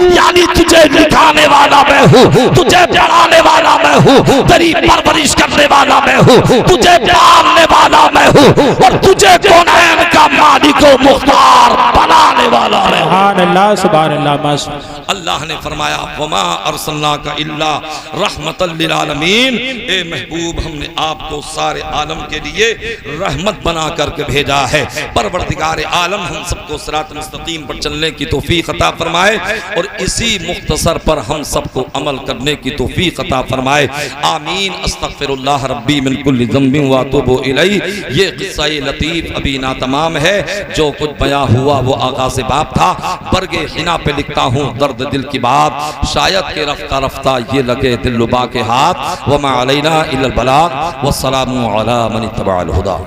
तुझे लिखाने वाला मैं हूँ, तुझे पढ़ाने वाला मैं हूँ, तेरी परवरिश करने वाला मैं हूँ, तुझे पालने वाला मैं हूँ और तुझे कौनैन का मालिक व मुख्तार बनाने वाला मैं हूँ। सुभान अल्लाह, सुभान अल्लाह। अल्लाह ने फरमाया वमा अर्सलनाका इल्ला रहमतल लिल आलमीन, ए महबूब हमने आपको सारे आलम के लिए रहमत बना करके भेजा है। परवरदिगार आलम हम सबको सिरात मुस्तकीम पर चलने की तौफीक अता फरमाए और इसी मुख्तसर पर हम सबको अमल करने की तौफीक अता फरमाए। आमीन। अस्तगफिरुल्लाह रब्बी मिन कुल्लि ज़ंबिन व अतूबु इलैहि। ये किस्सा लतीफ़ अभी ना तमाम है, जो कुछ बयां हुआ वो आगाज़ बाप था। बरगे हिना पे लिखता हूँ दर्द दिल की बात, शायद के रफ्ता रफ्ता ये लगे दिलरुबा के हाथ। वमा अलैना इल्लल बलाग वस्सलामु अला मन इत्तबअल हुदा।